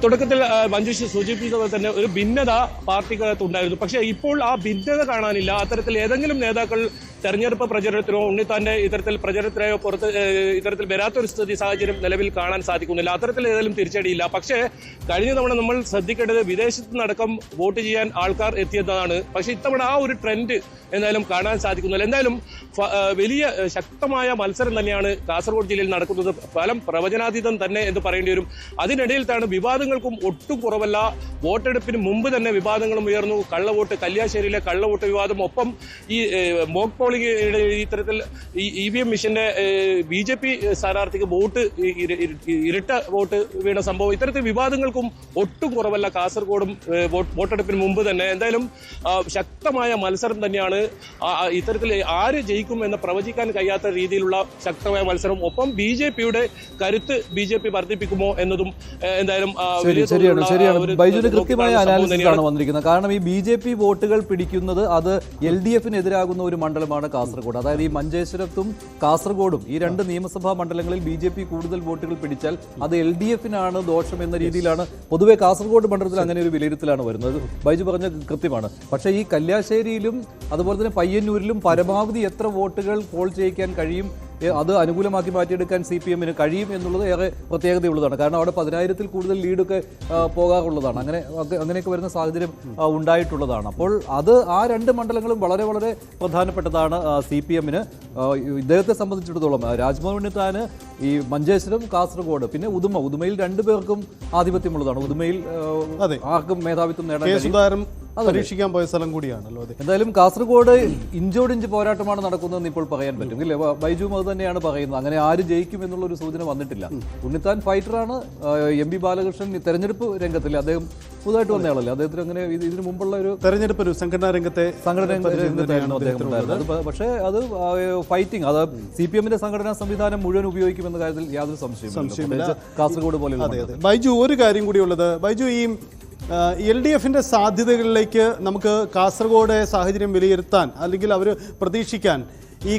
S3: തുടക്കത്തിൽ മഞ്ജുഷ് സൂചിപ്പിച്ചതുപോലെ തന്നെ ഒരു ഭിന്നത പാർട്ടിക്കകത്ത് ഉണ്ടായിരുന്നു. പക്ഷേ ഇപ്പോൾ ആ ഭിന്നത കാണാനില്ല. അത്തരത്തിൽ ഏതെങ്കിലും നേതാക്കൾ തെരഞ്ഞെടുപ്പ് പ്രചരണത്തിനോ ഉണ്ണിത്താന്റെ ഇത്തരത്തിൽ പ്രചരണത്തിനായോ പുറത്ത് ഇത്തരത്തിൽ വരാത്തൊരു സ്ഥിതി സാഹചര്യം നിലവിൽ കാണാൻ സാധിക്കുന്നില്ല. അത്തരത്തിൽ ഏതായാലും തിരിച്ചടിയില്ല. പക്ഷേ കഴിഞ്ഞ തവണ നമ്മൾ ശ്രദ്ധിക്കേണ്ടത് വിദേശത്ത് നിന്നടക്കം വോട്ട് ചെയ്യാൻ ആൾക്കാർ എത്തിയതാണ്. പക്ഷേ ഇത്തവണ ആ ഒരു ട്രെൻഡ് എന്തായാലും കാണാൻ സാധിക്കുന്നില്ല. എന്തായാലും വലിയ ശക്തമായ മത്സരം തന്നെയാണ് കാസർഗോഡ് ജില്ലയിൽ നടക്കുന്നത്. ഫലം പ്രവചനാതീതം തന്നെ എന്ന് പറയേണ്ടി വരും. അതിനിടയിലാണ് വിവാദങ്ങൾക്കും ഒട്ടും കുറവല്ല. വോട്ടെടുപ്പിന് മുമ്പ് തന്നെ വിവാദങ്ങളും ഉയർന്നു. കള്ളവോട്ട്, കല്യാശ്ശേരിയിലെ കള്ളവോട്ട് വിവാദം, ഒപ്പം ഈ മോക്ക് പോളിംഗ് ഇത്തരത്തിൽ ഈ EVM മിഷന്റെ BJP സ്ഥാനാർത്ഥിക്ക് വോട്ട് ഇരട്ട വോട്ട് വീണ സംഭവം, ഇത്തരത്തിൽ വിവാദങ്ങൾക്കും ഒട്ടും കുറവല്ല കാസർഗോഡും വോട്ടെടുപ്പിന് മുമ്പ് തന്നെ. എന്തായാലും ശക്തമായ മത്സരം തന്നെയാണ്. ഇത്തരത്തിൽ ആര് ജയിക്കും എന്ന് പ്രവചിക്കാൻ കഴിയാത്ത രീതിയിലുള്ള ശക്തമായ മത്സരം, ഒപ്പം BJPയുടെ കരുത്ത് BJP വർദ്ധിപ്പിക്കുമോ എന്നതും എന്തായാലും
S2: ശരിയാണ്. ബൈജുവിന് കൃത്യമായ അനാലിസിസ് ആണ് വന്നിരിക്കുന്നത്. കാരണം ഈ BJP വോട്ടുകൾ പിടിക്കുന്നത് അത് LDFനെതിരാകുന്ന ഒരു മണ്ഡലമാണ് കാസർഗോഡ്. അതായത് ഈ മഞ്ചേശ്വരത്തും കാസർഗോഡും ഈ 2 നിയമസഭാ മണ്ഡലങ്ങളിൽ BJP കൂടുതൽ വോട്ടുകൾ പിടിച്ചാൽ അത് LDFനാണ് ദോഷം എന്ന രീതിയിലാണ് പൊതുവെ കാസർഗോഡ് മണ്ഡലത്തിൽ അങ്ങനെ ഒരു വിലയിരുത്തലാണ് വരുന്നത്. ബൈജു പറഞ്ഞ കൃത്യമാണ്. പക്ഷേ ഈ കല്യാശ്ശേരിയിലും അതുപോലെ തന്നെ പയ്യന്നൂരിലും പരമാവധി എത്ര വോട്ടുകൾ പോൾ ചെയ്യിക്കാൻ കഴിയും, അത് അനുകൂലമാക്കി മാറ്റിയെടുക്കാൻ CPMന് കഴിയും എന്നുള്ളത് ഏറെ പ്രത്യേകതയുള്ളതാണ്. കാരണം അവിടെ 10,000-ൽ കൂടുതൽ ലീഡൊക്കെ പോകാറുള്ളതാണ്. അങ്ങനെയൊക്കെ വരുന്ന സാഹചര്യം ഉണ്ടായിട്ടുള്ളതാണ്. അപ്പോൾ അത് ആ 2 മണ്ഡലങ്ങളും വളരെ വളരെ പ്രധാനപ്പെട്ടതാണ് CPMന്. ഇദ്ദേഹത്തെ സംബന്ധിച്ചിടത്തോളം രാജ്മോഹൻ ഉണ്ണിത്താന് ഈ മഞ്ചേശ്വരം, കാസർഗോഡ്, പിന്നെ ഉദുമയിൽ 2 പേർക്കും ആധിപത്യമുള്ളതാണ്. ഉദുമയിൽ ആർക്കും മേധാവിത്വം നേടാൻ
S1: പരീക്ഷിക്കാൻ പോയ സ്ഥലം കൂടിയാണല്ലോ.
S2: എന്തായാലും കാസർഗോഡ് ഇഞ്ചോടിഞ്ച് പോരാട്ടമാണ് നടക്കുന്നതെന്ന് ഇപ്പോൾ പറയാൻ പറ്റും, ഇല്ലേ? ബൈജുവും അത് തന്നെയാണ് പറയുന്നത്. അങ്ങനെ ആര് ജയിക്കും എന്നുള്ളൊരു സൂചന വന്നിട്ടില്ല. ഉണ്ണിത്താൻ ഫൈറ്ററാണ്. MP ബാലകൃഷ്ണൻ തെരഞ്ഞെടുപ്പ് രംഗത്തില്ല, അദ്ദേഹം പുതുതായിട്ട് വന്നയാളല്ലേ. അദ്ദേഹത്തിന് അങ്ങനെ ഇതിനു മുമ്പുള്ള ഒരു
S1: തെരഞ്ഞെടുപ്പ് സംഘടനാ
S2: രംഗത്തായിരുന്നു അദ്ദേഹം ഉണ്ടായിരുന്നത്. പക്ഷേ അത് ഫൈറ്റിംഗ്, അത് CPMന്റെ സംഘടനാ സംവിധാനം മുഴുവൻ ഉപയോഗിക്കുമെന്ന കാര്യത്തിൽ യാതൊരു സംശയമില്ല. കാസർഗോഡ് പോലെ.
S1: ബൈജു, ഒരു കാര്യം കൂടിയുള്ളത്, ബൈജു, ഈ LDFന്റെ സാധ്യതകളിലേക്ക് നമുക്ക് കാസർഗോഡ് സാഹചര്യം വിലയിരുത്താൻ അല്ലെങ്കിൽ അവർ പ്രതീക്ഷിക്കാൻ ഈ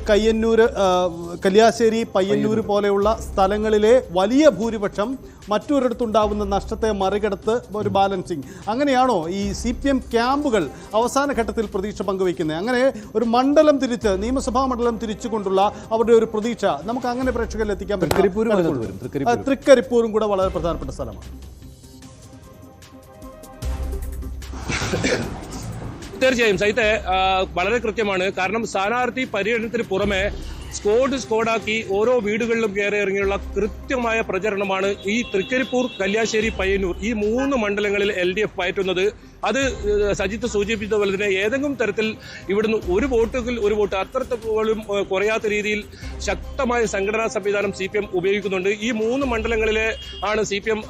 S1: കല്യാശ്ശേരി, പയ്യന്നൂർ പോലെയുള്ള സ്ഥലങ്ങളിലെ വലിയ ഭൂരിപക്ഷം മറ്റൊരിടത്തുണ്ടാകുന്ന നഷ്ടത്തെ മറികടത്ത് ഒരു ബാലൻസിങ്, അങ്ങനെയാണോ ഈ CPM ക്യാമ്പുകൾ അവസാന ഘട്ടത്തിൽ പ്രതീക്ഷ പങ്കുവയ്ക്കുന്നത്? അങ്ങനെ ഒരു മണ്ഡലം തിരിച്ച്, നിയമസഭാ മണ്ഡലം തിരിച്ചുകൊണ്ടുള്ള അവരുടെ ഒരു പ്രതീക്ഷ നമുക്ക് അങ്ങനെ പ്രേക്ഷകരിൽ എത്തിക്കാൻ പറ്റും. തൃക്കരിപ്പൂരും കൂടെ വളരെ പ്രധാനപ്പെട്ട സ്ഥലമാണ്.
S3: തീർച്ചയായും സൈത്തെ വളരെ കൃത്യമാണ്. കാരണം സ്ഥാനാർത്ഥി പര്യടനത്തിന് പുറമെ സ്കോഡാക്കി ഓരോ വീടുകളിലും കയറി ഇറങ്ങിയുള്ള കൃത്യമായ പ്രചരണമാണ് ഈ തൃക്കരിപ്പൂർ, കല്യാശ്ശേരി, പയ്യന്നൂർ ഈ 3 മണ്ഡലങ്ങളിൽ LDF പയറ്റുന്നത്. അത് സജിത്ത് സൂചിപ്പിച്ചതുപോലെ തന്നെ ഏതെങ്കിലും തരത്തിൽ ഇവിടുന്ന് ഒരു വോട്ട് അത്രത്തോളം കുറയാത്ത രീതിയിൽ ശക്തമായ സംഘടനാ സംവിധാനം CPM ഉപയോഗിക്കുന്നുണ്ട്. ഈ 3 മണ്ഡലങ്ങളിലെ ആണ് CPM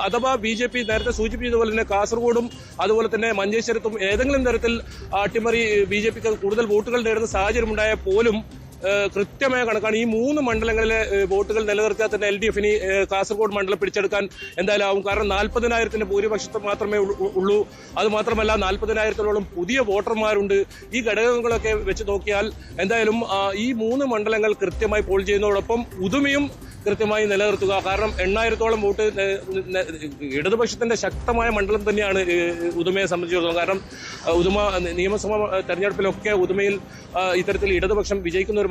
S3: അഥവാ BJP നേരത്തെ സൂചിപ്പിച്ചതുപോലെ തന്നെ കാസർഗോഡും അതുപോലെ തന്നെ മഞ്ചേശ്വരത്തും ഏതെങ്കിലും തരത്തിൽ അട്ടിമറി BJPക്ക് കൂടുതൽ വോട്ടുകൾ നേടുന്ന സാഹചര്യം ഉണ്ടായാൽ പോലും കൃത്യമായ കണക്കാണ്. ഈ 3 മണ്ഡലങ്ങളിലെ വോട്ടുകൾ നിലനിർത്തിയാൽ തന്നെ LDFന് കാസർഗോഡ് മണ്ഡലം പിടിച്ചെടുക്കാൻ എന്തായാലും ആവും. കാരണം 40,000-ന്റെ ഭൂരിപക്ഷത്തെ മാത്രമേ ഉള്ളൂ. അതുമാത്രമല്ല 40,000-ത്തോളം പുതിയ വോട്ടർമാരുണ്ട്. ഈ ഘടകങ്ങളൊക്കെ വെച്ച് നോക്കിയാൽ എന്തായാലും ഈ 3 മണ്ഡലങ്ങൾ കൃത്യമായി പോൾ ചെയ്യുന്നതോടൊപ്പം ഉദുമയും കൃത്യമായി നിലനിർത്തുക. കാരണം 8,000-ത്തോളം വോട്ട് ഇടതുപക്ഷത്തിന്റെ ശക്തമായ മണ്ഡലം തന്നെയാണ് ഉദുമയെ സംബന്ധിച്ചിടത്തോളം. കാരണം ഉദുമ നിയമസഭാ തെരഞ്ഞെടുപ്പിലൊക്കെ ഉദുമയിൽ ഇത്തരത്തിൽ ഇടതുപക്ഷം വിജയിക്കുന്ന ഒരു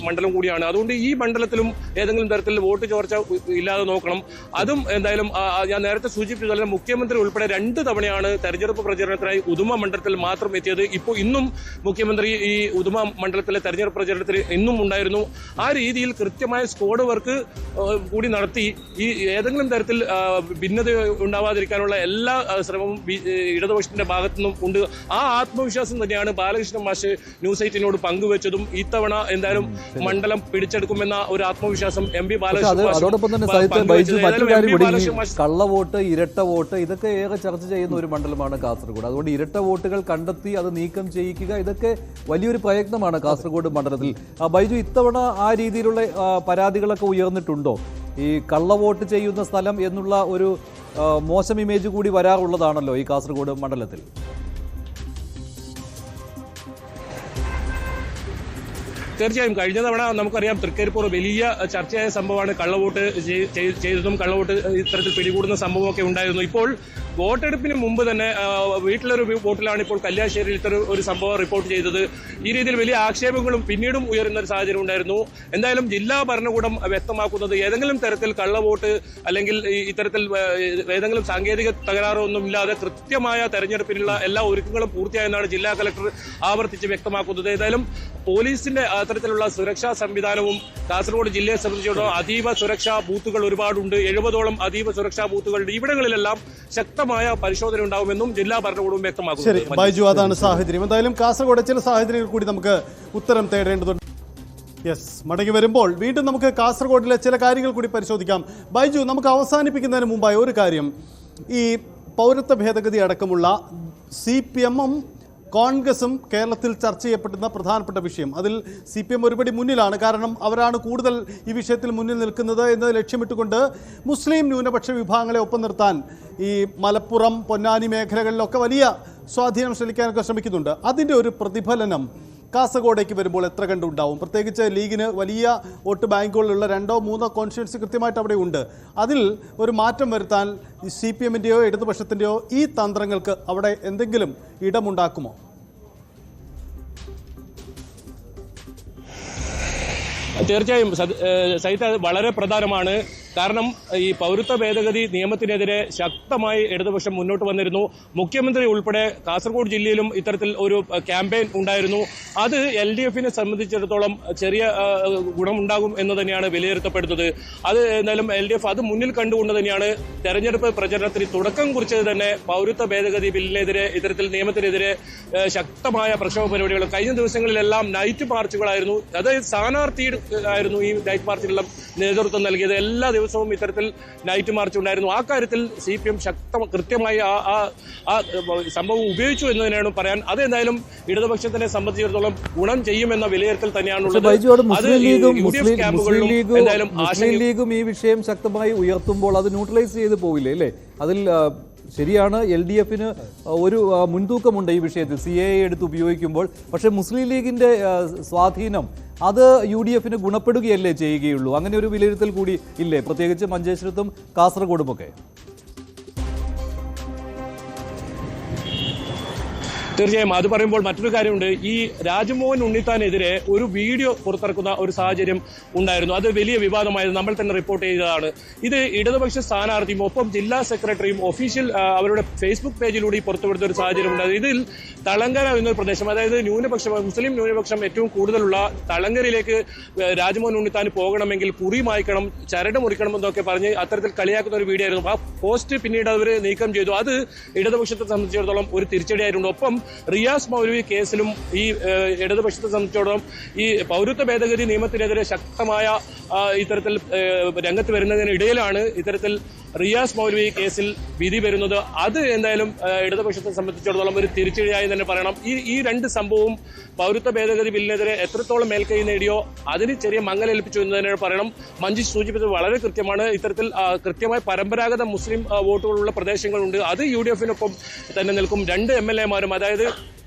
S3: മണ്ഡലം കൂടിയാണ്. അതുകൊണ്ട് ഈ മണ്ഡലത്തിലും ഏതെങ്കിലും തരത്തിൽ വോട്ട് ചോർച്ച ഇല്ലാതെ നോക്കണം. അതും എന്തായാലും ഞാൻ നേരത്തെ സൂചിപ്പിച്ചതുപോലെ മുഖ്യമന്ത്രി ഉൾപ്പെടെ 2 തവണയാണ് തെരഞ്ഞെടുപ്പ് പ്രചരണത്തിനായി ഉദുമ മണ്ഡലത്തിൽ മാത്രം എത്തിയത്. ഇന്നും മുഖ്യമന്ത്രി ഈ ഉദുമ മണ്ഡലത്തിലെ തെരഞ്ഞെടുപ്പ് പ്രചരണത്തിൽ ഇന്നും ഉണ്ടായിരുന്നു. ആ രീതിയിൽ കൃത്യമായ സ്ക്വാഡ് വർക്ക് കൂടി നടത്തി ഈ ഏതെങ്കിലും തരത്തിൽ ഭിന്നത ഉണ്ടാവാതിരിക്കാനുള്ള എല്ലാ ശ്രമവും ഇടതുപക്ഷത്തിന്റെ ഭാഗത്തു നിന്നും ഉണ്ട്. ആ ആത്മവിശ്വാസം തന്നെയാണ് ബാലകൃഷ്ണൻ മാഷ് ന്യൂസ് 18നോട് പങ്കുവെച്ചതും. ഇത്തവണ എന്തായാലും മണ്ഡലം പിടിച്ചെടുക്കുമെന്ന ഒരു ആത്മവിശ്വാസം എം പി
S2: അതോടൊപ്പം തന്നെ സാഹിത്യ ബൈജു മറ്റൊരു കാര്യം കൂടി, കള്ളവോട്ട്, ഇരട്ട വോട്ട് ഇതൊക്കെ ഏറെ ചർച്ച ചെയ്യുന്ന ഒരു മണ്ഡലമാണ് കാസർഗോഡ്. അതുകൊണ്ട് ഇരട്ട വോട്ടുകൾ കണ്ടെത്തി അത് നീക്കം ചെയ്യിക്കുക, ഇതൊക്കെ വലിയൊരു പ്രയത്നമാണ് കാസർഗോഡ് മണ്ഡലത്തിൽ. ബൈജു, ഇത്തവണ ആ രീതിയിലുള്ള പരാതികളൊക്കെ ഉയർന്നിട്ടുണ്ടോ? ഈ കള്ളവോട്ട് ചെയ്യുന്ന സ്ഥലം എന്നുള്ള ഒരു മോശം ഇമേജ് കൂടി വരാറുള്ളതാണല്ലോ ഈ കാസർഗോഡ് മണ്ഡലത്തിൽ.
S3: തീർച്ചയായും കഴിഞ്ഞ തവണ നമുക്കറിയാം തൃക്കരിപ്പൂർ വലിയ ചർച്ചയായ സംഭവമാണ്. കള്ളവോട്ട് ചെയ്തതും കള്ളവോട്ട് ഇത്തരത്തിൽ പിടികൂടുന്ന സംഭവമൊക്കെ ഉണ്ടായിരുന്നു. ഇപ്പോൾ വോട്ടെടുപ്പിന് മുമ്പ് തന്നെ വീട്ടിലൊരു വോട്ടിലാണ് ഇപ്പോൾ കല്യാശ്ശേരിയിൽ ഒരു സംഭവം റിപ്പോർട്ട് ചെയ്തത്. ഈ രീതിയിൽ വലിയ ആക്ഷേപങ്ങളും പിന്നീടും ഉയരുന്ന ഒരു സാഹചര്യം ഉണ്ടായിരുന്നു. എന്തായാലും ജില്ലാ ഭരണകൂടം വ്യക്തമാക്കുന്നത് ഏതെങ്കിലും തരത്തിൽ കള്ളവോട്ട് അല്ലെങ്കിൽ ഇത്തരത്തിൽ ഏതെങ്കിലും സാങ്കേതിക തകരാറൊന്നുമില്ലാതെ കൃത്യമായ തെരഞ്ഞെടുപ്പിനുള്ള എല്ലാ ഒരുക്കങ്ങളും പൂർത്തിയായെന്നാണ് ജില്ലാ കളക്ടർ ആവർത്തിച്ച് വ്യക്തമാക്കുന്നത്. ഏതായാലും പോലീസിന്റെ അത്തരത്തിലുള്ള സുരക്ഷാ സംവിധാനവും കാസർഗോഡ് ജില്ലയെ സംബന്ധിച്ചിടത്തോളം അതീവ സുരക്ഷാ ബൂത്തുകൾ ഒരുപാടുണ്ട്. 70ഓളം അതീവ സുരക്ഷാ ബൂത്തുകളുണ്ട്. ഇവിടങ്ങളിലെല്ലാം ശക്തമായ പരിശോധന ഉണ്ടാവുമെന്നും ജില്ലാ ഭരണകൂടവും വ്യക്തമാക്കുന്നു.
S1: ശരി ബൈജു, അതാണ് സാഹചര്യം. എന്തായാലും കാസർഗോഡ് ചില സാഹചര്യങ്ങൾ കൂടി നമുക്ക് ഉത്തരം തേടേണ്ടതുണ്ട്. യെസ്, മടങ്ങി വരുമ്പോൾ വീണ്ടും നമുക്ക് കാസർഗോഡിലെ ചില കാര്യങ്ങൾ കൂടി പരിശോധിക്കാം. ബൈജു, നമുക്ക് അവസാനിപ്പിക്കുന്നതിന് മുമ്പായി ഒരു കാര്യം, ഈ പൗരത്വ ഭേദഗതി അടക്കമുള്ള CPM-ഉം കോൺഗ്രസും കേരളത്തിൽ ചർച്ച ചെയ്യപ്പെടുന്ന പ്രധാനപ്പെട്ട വിഷയം. അതിൽ CPM ഒരുപടി മുന്നിലാണ്. കാരണം അവരാണ് കൂടുതൽ ഈ വിഷയത്തിൽ മുന്നിൽ നിൽക്കുന്നത് എന്നത് ലക്ഷ്യമിട്ടുകൊണ്ട് മുസ്ലിം ന്യൂനപക്ഷ വിഭാഗങ്ങളെ ഒപ്പം നിർത്താൻ ഈ മലപ്പുറം, പൊന്നാനി മേഖലകളിലൊക്കെ വലിയ സ്വാധീനം ശ്രമിക്കാനൊക്കെ ശ്രമിക്കുന്നുണ്ട്. അതിൻ്റെ ഒരു പ്രതിഫലനം കാസർഗോഡേക്ക് വരുമ്പോൾ എത്ര കണ്ടുണ്ടാവും? പ്രത്യേകിച്ച് ലീഗിന് വലിയ വോട്ട് ബാങ്കുകളുള്ള 2-3 കോൺസ്റ്റിറ്റ്യുവൻസി കൃത്യമായിട്ട് അവിടെ ഉണ്ട്. അതിൽ ഒരു മാറ്റം വരുത്താൻ CPM-ൻ്റെയോ ഇടതുപക്ഷത്തിൻ്റെയോ ഈ തന്ത്രങ്ങൾക്ക് അവിടെ എന്തെങ്കിലും ഇടമുണ്ടാക്കുമോ?
S3: തീർച്ചയായും സഹിത വളരെ പ്രധാനമാണ്. കാരണം ഈ പൗരത്വ ഭേദഗതി നിയമത്തിനെതിരെ ശക്തമായി ഇടതുപക്ഷം മുന്നോട്ട് വന്നിരുന്നു. മുഖ്യമന്ത്രി ഉൾപ്പെടെ കാസർഗോഡ് ജില്ലയിലും ഇത്തരത്തിൽ ഒരു ക്യാമ്പയിൻ ഉണ്ടായിരുന്നു. അത് LDF-നെ സംബന്ധിച്ചിടത്തോളം ചെറിയ ഗുണമുണ്ടാകും എന്ന് തന്നെയാണ് വിലയിരുത്തപ്പെടുന്നത്. അത് എന്തായാലും LDF അത് മുന്നിൽ കണ്ടുകൊണ്ട് തന്നെയാണ് തെരഞ്ഞെടുപ്പ് പ്രചരണത്തിന് തുടക്കം കുറിച്ചത് തന്നെ. പൗരത്വ ഭേദഗതി ബില്ലിനെതിരെ, ഇത്തരത്തിൽ നിയമത്തിനെതിരെ ശക്തമായ പ്രക്ഷോഭ പരിപാടികൾ കഴിഞ്ഞ ദിവസങ്ങളിലെല്ലാം നൈറ്റ് മാർച്ചുകളായിരുന്നു. അതായത് സ്ഥാനാർത്ഥി ആയിരുന്നു ഈ നൈറ്റ് മാർച്ചിനെല്ലാം നേതൃത്വം നൽകിയത്. എല്ലാ ദിവസവും ഇത്തരത്തിൽ നൈറ്റ് മാർച്ച് ഉണ്ടായിരുന്നു. ആ കാര്യത്തിൽ CPM കൃത്യമായി ആ സംഭവം ഉപയോഗിച്ചു എന്ന് തന്നെയാണ് പറയാൻ. അതെന്തായാലും ഇടതുപക്ഷത്തിനെ സംബന്ധിച്ചിടത്തോളം ഗുണം ചെയ്യുമെന്ന വിലയിരുത്തൽ തന്നെയാണുള്ളത്.
S2: മുസ്ലിം ലീഗും ഈ വിഷയം ശക്തമായി ഉയർത്തുമ്പോൾ അത് ന്യൂട്രലൈസ് ചെയ്ത് പോവില്ലേ അല്ലേ? അതിൽ ശരിയാണ്, LDF-ന് ഒരു മുൻതൂക്കമുണ്ട് ഈ വിഷയത്തിൽ CAA എടുത്ത് ഉപയോഗിക്കുമ്പോൾ. പക്ഷേ മുസ്ലിം ലീഗിൻ്റെ സ്വാധീനം അത് UDF-ന് ഗുണപ്പെടുകയല്ലേ ചെയ്യുകയുള്ളൂ? അങ്ങനെ ഒരു വിലയിരുത്തൽ കൂടി ഇല്ലേ, പ്രത്യേകിച്ച് മഞ്ചേശ്വരത്തും കാസർഗോഡുമൊക്കെ?
S3: തീർച്ചയായും അത് പറയുമ്പോൾ മറ്റൊരു കാര്യമുണ്ട്. ഈ രാജ്മോഹൻ ഉണ്ണിത്താനെതിരെ ഒരു വീഡിയോ പുറത്തിറക്കുന്ന ഒരു സാഹചര്യം ഉണ്ടായിരുന്നു. അത് വലിയ വിവാദമായിരുന്നു. നമ്മൾ തന്നെ റിപ്പോർട്ട് ചെയ്തതാണ്. ഇത് ഇടതുപക്ഷ സ്ഥാനാർത്ഥിയും ഒപ്പം ജില്ലാ സെക്രട്ടറിയും ഒഫീഷ്യൽ അവരുടെ ഫേസ്ബുക്ക് പേജിലൂടെ പുറത്തുവിടുന്ന ഒരു സാഹചര്യം ഉണ്ടായിരുന്നു. ഇതിൽ തളങ്കര എന്നൊരു പ്രദേശം, അതായത് മുസ്ലിം ന്യൂനപക്ഷം ഏറ്റവും കൂടുതലുള്ള തളങ്കരയിലേക്ക് രാജ്മോഹൻ ഉണ്ണിത്താൻ പോകണമെങ്കിൽ കുറി മായ്ക്കണം, ചരട് മുറിക്കണം എന്നൊക്കെ പറഞ്ഞ് അത്തരത്തിൽ കളിയാക്കുന്ന ഒരു വീഡിയോ ആയിരുന്നു. ആ പോസ്റ്റ് പിന്നീട് അവർ നീക്കം ചെയ്തു. അത് ഇടതുപക്ഷത്തെ സംബന്ധിച്ചിടത്തോളം ഒരു തിരിച്ചടിയായിട്ടുണ്ട്. ഒപ്പം റിയാസ് മൗലവി കേസിലും ഈ ഇടതുപക്ഷത്തെ സംബന്ധിച്ചിടത്തോളം ഈ പൗരത്വ ഭേദഗതി നിയമത്തിനെതിരെ ശക്തമായ ഇത്തരത്തിൽ രംഗത്ത് വരുന്നതിനിടയിലാണ് ഇത്തരത്തിൽ റിയാസ് മൗലവി കേസിൽ വിധി വരുന്നത്. അത് എന്തായാലും ഇടതുപക്ഷത്തെ സംബന്ധിച്ചിടത്തോളം ഒരു തിരിച്ചടിയായി തന്നെ പറയണം. ഈ രണ്ട് സംഭവവും പൗരത്വ ഭേദഗതി ബില്ലിനെതിരെ എത്രത്തോളം മേൽക്കൈ നേടിയോ അതിന് ചെറിയ മങ്ങലേൽപ്പിച്ചു എന്ന് തന്നെ പറയണം. മഞ്ജുഷ് സൂചിപ്പിച്ചത് വളരെ കൃത്യമാണ്. ഇത്തരത്തിൽ കൃത്യമായി പരമ്പരാഗത മുസ്ലിം വോട്ടുകളുള്ള പ്രദേശങ്ങളുണ്ട്. അത് UDF-നൊപ്പം തന്നെ നിൽക്കും. 2 MLA-മാരും, അതായത്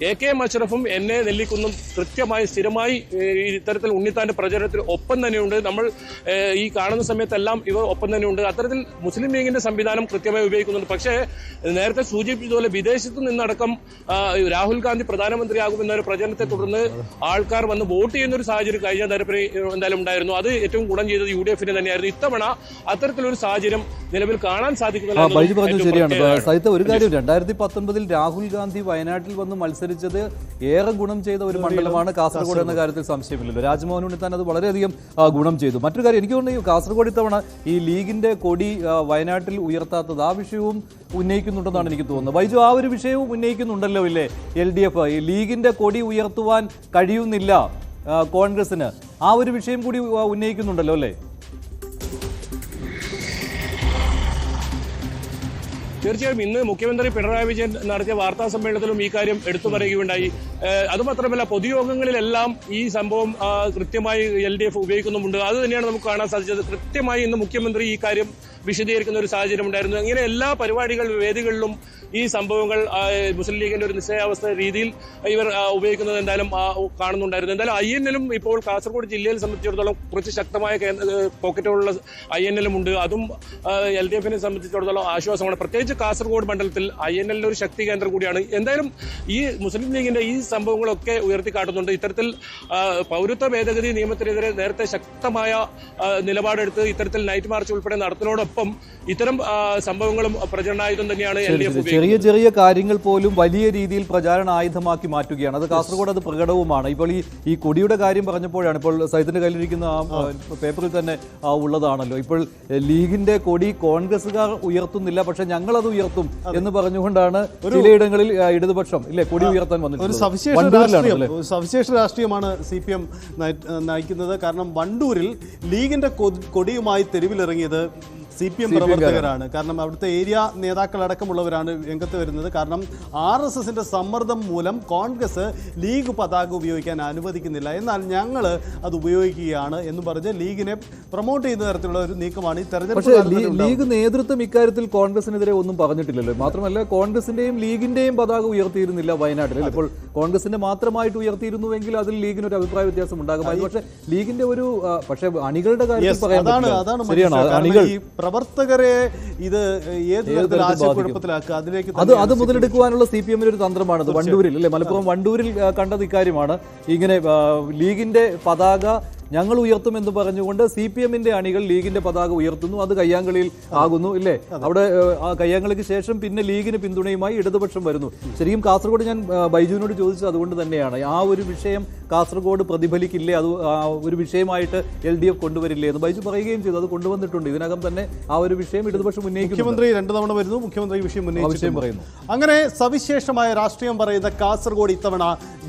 S3: AK അഷ്റഫും NA നെല്ലിക്കുന്നും കൃത്യമായി സ്ഥിരമായി ഇത്തരത്തിൽ ഉണ്ണിത്താന്റെ പ്രചരണത്തിൽ ഒപ്പം തന്നെയുണ്ട്. നമ്മൾ ഈ കാണുന്ന സമയത്തെല്ലാം ഇവർ ഒപ്പം തന്നെയുണ്ട്. അത്തരത്തിൽ മുസ്ലിം ലീഗിന്റെ സംവിധാനം കൃത്യമായി ഉപയോഗിക്കുന്നുണ്ട്. പക്ഷേ നേരത്തെ സൂചിപ്പിച്ചതുപോലെ വിദേശത്തു നിന്നടക്കം രാഹുൽ ഗാന്ധി പ്രധാനമന്ത്രിയാകുമെന്നൊരു പ്രചരണത്തെ തുടർന്ന് ആൾക്കാർ വന്ന് വോട്ട് ചെയ്യുന്ന ഒരു സാഹചര്യം കഴിഞ്ഞ തരപ്പിൽ എന്തായാലും ഉണ്ടായിരുന്നു. അത് ഏറ്റവും ഗുണം ചെയ്തത് UDF-ന് തന്നെയായിരുന്നു. ഇത്തവണ അത്തരത്തിലൊരു സാഹചര്യം നിലവിൽ കാണാൻ സാധിക്കുന്നില്ല.
S2: ശരിയാണ് സഹിത ഒരു കാര്യം, 2019 രാഹുൽ ഗാന്ധി വയനാട്ടിൽ വന്ന് മത്സരിച്ചത് ഏറെ ഗുണം ചെയ്ത ഒരു മണ്ഡലമാണ് കാസർഗോഡ് എന്ന കാര്യത്തിൽ സംശയമില്ലല്ലോ. രാജ്മോഹൻ ഉണ്ണിത്താൻ അത് വളരെയധികം ഗുണം ചെയ്തു. മറ്റൊരു കാര്യം, എനിക്ക് തോന്നുന്നു കാസർഗോഡ് ഇത്തവണ ഈ ലീഗിന്റെ കൊടി വയനാട്ടിൽ ഉയർത്താത്തത് ആ വിഷയവും ഉന്നയിക്കുന്നുണ്ടെന്നാണ് എനിക്ക് തോന്നുന്നത്. ബൈജു, ആ ഒരു വിഷയവും ഉന്നയിക്കുന്നുണ്ടല്ലോ ഇല്ലേ LDF? ഈ ലീഗിന്റെ കൊടി ഉയർത്തുവാൻ കഴിയുന്നില്ല കോൺഗ്രസിന് ആ ഒരു വിഷയം കൂടി ഉന്നയിക്കുന്നുണ്ടല്ലോ അല്ലേ?
S3: തീർച്ചയായും ഇന്ന് മുഖ്യമന്ത്രി പിണറായി വിജയൻ നടത്തിയ വാർത്താ സമ്മേളനത്തിലും ഈ കാര്യം എടുത്തു പറയുകയുണ്ടായി. അതുമാത്രമല്ല പൊതുയോഗങ്ങളിലെല്ലാം ഈ സംഭവം കൃത്യമായി LDF ഉപയോഗിക്കുന്നുമുണ്ട്. അത് തന്നെയാണ് നമുക്ക് കാണാൻ സാധിച്ചത്. കൃത്യമായി ഇന്ന് മുഖ്യമന്ത്രി ഈ കാര്യം വിശദീകരിക്കുന്ന ഒരു സാഹചര്യം ഉണ്ടായിരുന്നു. ഇങ്ങനെ എല്ലാ വേദികളിലും ഈ സംഭവങ്ങൾ മുസ്ലിം ലീഗിന്റെ ഒരു നിശ്ചയാവസ്ഥ രീതിയിൽ ഇവർ ഉപയോഗിക്കുന്നത് എന്തായാലും കാണുന്നുണ്ടായിരുന്നു. എന്തായാലും INL-ഉം ഇപ്പോൾ കാസർഗോഡ് ജില്ലയെ സംബന്ധിച്ചിടത്തോളം കുറച്ച് ശക്തമായ പോക്കറ്റുകളുള്ള INL-ഉം ഉണ്ട്. അതും LDF-നെ സംബന്ധിച്ചിടത്തോളം ആശ്വാസമാണ്. പ്രത്യേകിച്ച് കാസർഗോഡ് മണ്ഡലത്തിൽ INL ഒരു ശക്തി കേന്ദ്രം കൂടിയാണ്. എന്തായാലും ഈ മുസ്ലിം ലീഗിന്റെ ഈ സംഭവങ്ങളൊക്കെ ഉയർത്തിക്കാട്ടുന്നുണ്ട്. ഇത്തരത്തിൽ പൗരത്വ ഭേദഗതി നിയമത്തിനെതിരെ നേരത്തെ ശക്തമായ നിലപാടെടുത്ത് ഇത്തരത്തിൽ നൈറ്റ് മാർച്ച് ഉൾപ്പെടെ നടത്തുന്നതോടൊപ്പം ഇത്തരം സംഭവങ്ങളും പ്രചരണായുധം തന്നെയാണ് LDF ഉപയോഗിക്കുന്നത്.
S2: ചെറിയ ചെറിയ കാര്യങ്ങൾ പോലും വലിയ രീതിയിൽ പ്രചാരണ ആയുധമാക്കി മാറ്റുകയാണ്. അത് കാസർഗോഡ് അത് പ്രകടവുമാണ്. ഇപ്പോൾ ഈ കൊടിയുടെ കാര്യം പറഞ്ഞപ്പോഴാണ്, ഇപ്പോൾ സൈത്തിന്റെ കയ്യിലിരിക്കുന്ന ആ പേപ്പറിൽ തന്നെ ഉള്ളതാണല്ലോ. ഇപ്പോൾ ലീഗിന്റെ കൊടി കോൺഗ്രസുകാർ ഉയർത്തുന്നില്ല, പക്ഷെ ഞങ്ങളത് ഉയർത്തും എന്ന് പറഞ്ഞുകൊണ്ടാണ് ചിലയിടങ്ങളിൽ ഇടതുപക്ഷം കൊടി ഉയർത്താൻ വന്നിട്ടുണ്ട്.
S1: ഒരു സവിശേഷ രാഷ്ട്രീയമാണ് CPM നയിക്കുന്നത്. കാരണം വണ്ടൂരിൽ ലീഗിന്റെ കൊടിയുമായി തെരുവിലിറങ്ങിയത് CPM പ്രവർത്തകരാണ്. കാരണം അവിടുത്തെ ഏരിയ നേതാക്കളടക്കമുള്ളവരാണ് രംഗത്ത് വരുന്നത്. കാരണം RSSന്റെ സമ്മർദ്ദം മൂലം കോൺഗ്രസ് ലീഗ് പതാക ഉപയോഗിക്കാൻ അനുവദിക്കുന്നില്ല, എന്നാൽ ഞങ്ങൾ അത് ഉപയോഗിക്കുകയാണ് എന്ന് പറഞ്ഞ് ലീഗിനെ പ്രൊമോട്ട് ചെയ്യുന്ന തരത്തിലുള്ള ഒരു നീക്കമാണ് ഈ തെരഞ്ഞെടുപ്പ്.
S2: ലീഗ് നേതൃത്വം ഇക്കാര്യത്തിൽ കോൺഗ്രസിനെതിരെ ഒന്നും പറഞ്ഞിട്ടില്ലല്ലോ. മാത്രമല്ല കോൺഗ്രസിന്റെയും ലീഗിന്റെയും പതാക ഉയർത്തിയിരുന്നില്ല വയനാട്ടിൽ. ഇപ്പോൾ കോൺഗ്രസിന്റെ മാത്രമായിട്ട് ഉയർത്തിയിരുന്നുവെങ്കിൽ അതിൽ ലീഗിന് ഒരു അഭിപ്രായ വ്യത്യാസം ഉണ്ടാകുമായിരുന്നു. പക്ഷേ ലീഗിന്റെ ഒരു അണികളുടെ കാര്യത്തിൽ പറയാൻ ശരിയാണ്. അണികൾ
S1: പ്രവർത്തകരെ ഇത് ഏത് തരത്തിൽ ആശയക്കുഴപ്പത്തിലാക്കുക, അതിലേക്ക്
S2: അത് മുതലെടുക്കുവാനുള്ള CPM-ന്റെ ഒരു തന്ത്രമാണത്. വണ്ടൂരിൽ മലപ്പുറം വണ്ടൂരിൽ കണ്ടത് ഇക്കാര്യമാണ്. ഇങ്ങനെ ലീഗിന്റെ പതാക ഞങ്ങൾ ഉയർത്തുമെന്ന് പറഞ്ഞുകൊണ്ട് CPM-ന്റെ അണികൾ ലീഗിന്റെ പതാക ഉയർത്തുന്നു. അത് കയ്യാങ്കളിയിൽ ആകുന്നു ഇല്ലേ? അവിടെ കയ്യാങ്കളിക്ക് ശേഷം പിന്നെ ലീഗിന് പിന്തുണയുമായി ഇടതുപക്ഷം വരുന്നു. ശരിക്കും കാസർഗോഡ് ഞാൻ ബൈജുവിനോട് ചോദിച്ചത് അതുകൊണ്ട് തന്നെയാണ്. ആ ഒരു വിഷയം കാസർഗോഡ് പ്രതിഫലിക്കില്ലേ, അത് ഒരു വിഷയമായിട്ട് LDF കൊണ്ടുവരില്ലേ എന്ന് ബൈജു പറയുകയും ചെയ്തു. അത് കൊണ്ടുവന്നിട്ടുണ്ട്. ഇതിനകം തന്നെ ആ ഒരു വിഷയം ഇടതുപക്ഷം ഉന്നയിക്കുന്നു.
S1: മുഖ്യമന്ത്രി 2 തവണ വരുന്നു, മുഖ്യമന്ത്രി വിഷയം പറയുന്നു. അങ്ങനെ സവിശേഷമായ രാഷ്ട്രീയം പറയുന്ന കാസർഗോഡ് ഇത്തവണ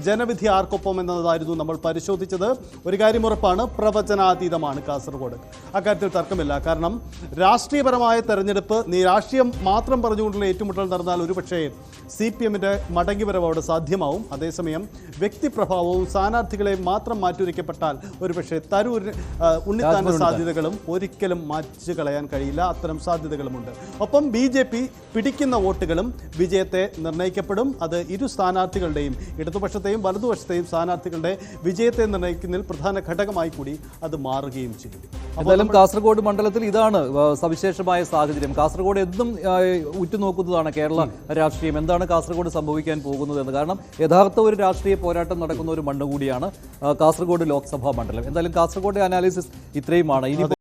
S1: ജനവിധി ആർക്കൊപ്പം എന്നതായിരുന്നു നമ്മൾ പരിശോധിച്ചത്. ഒരു കാര്യം ഉറപ്പാണ്, പ്രവചനാതീതമാണ് കാസർഗോഡ്. അക്കാര്യത്തിൽ തർക്കമില്ല. കാരണം രാഷ്ട്രീയപരമായ തെരഞ്ഞെടുപ്പ് രാഷ്ട്രീയം മാത്രം പറഞ്ഞുകൊണ്ടുള്ള ഏറ്റുമുട്ടൽ നടന്നാൽ ഒരുപക്ഷേ CPM-ന്റെ മടങ്ങിവരവ് അവിടെ സാധ്യമാവും. അതേസമയം വ്യക്തിപ്രഭാവവും സ്ഥാനാർത്ഥികളെ മാത്രം മാറ്റിവെക്കപ്പെട്ടാൽ ഒരുപക്ഷെ തരൂർ ഉണ്ണിത്താന്റെ സാധ്യതകളും ഒരിക്കലും മാറ്റി കളയാൻ കഴിയില്ല. അത്തരം സാധ്യതകളുമുണ്ട്. ഒപ്പം BJP പിടിക്കുന്ന വോട്ടുകളും വിജയത്തെ നിർണ്ണയിക്കപ്പെടും. അത് ഇരു സ്ഥാനാർത്ഥികളുടെയും, ഇടതുപക്ഷത്തെയും വലതുപക്ഷത്തെയും സ്ഥാനാർത്ഥികളുടെ വിജയത്തെ നിർണ്ണയിക്കുന്നതിൽ പ്രധാന ഘടകമായി കൂടി അത് മാറുകയും ചെയ്യും.
S2: എന്തായാലും കാസർഗോഡ് മണ്ഡലത്തിൽ ഇതാണ് സവിശേഷമായ സാഹചര്യം. കാസർഗോഡ് എന്നും ഉറ്റുനോക്കുന്നതാണ് കേരള രാഷ്ട്രീയം, എന്താണ് കാസർഗോഡ് സംഭവിക്കാൻ പോകുന്നത് എന്ന്. കാരണം യഥാർത്ഥ ഒരു രാഷ്ട്രീയ പോരാട്ടം നടക്കുന്ന ഒരു മണ്ണ് കൂടിയാണ് കാസർഗോഡ് ലോക്സഭാ മണ്ഡലം. എന്തായാലും കാസർഗോഡ് അനാലിസിസ് ഇത്രയുമാണ്. ഇനി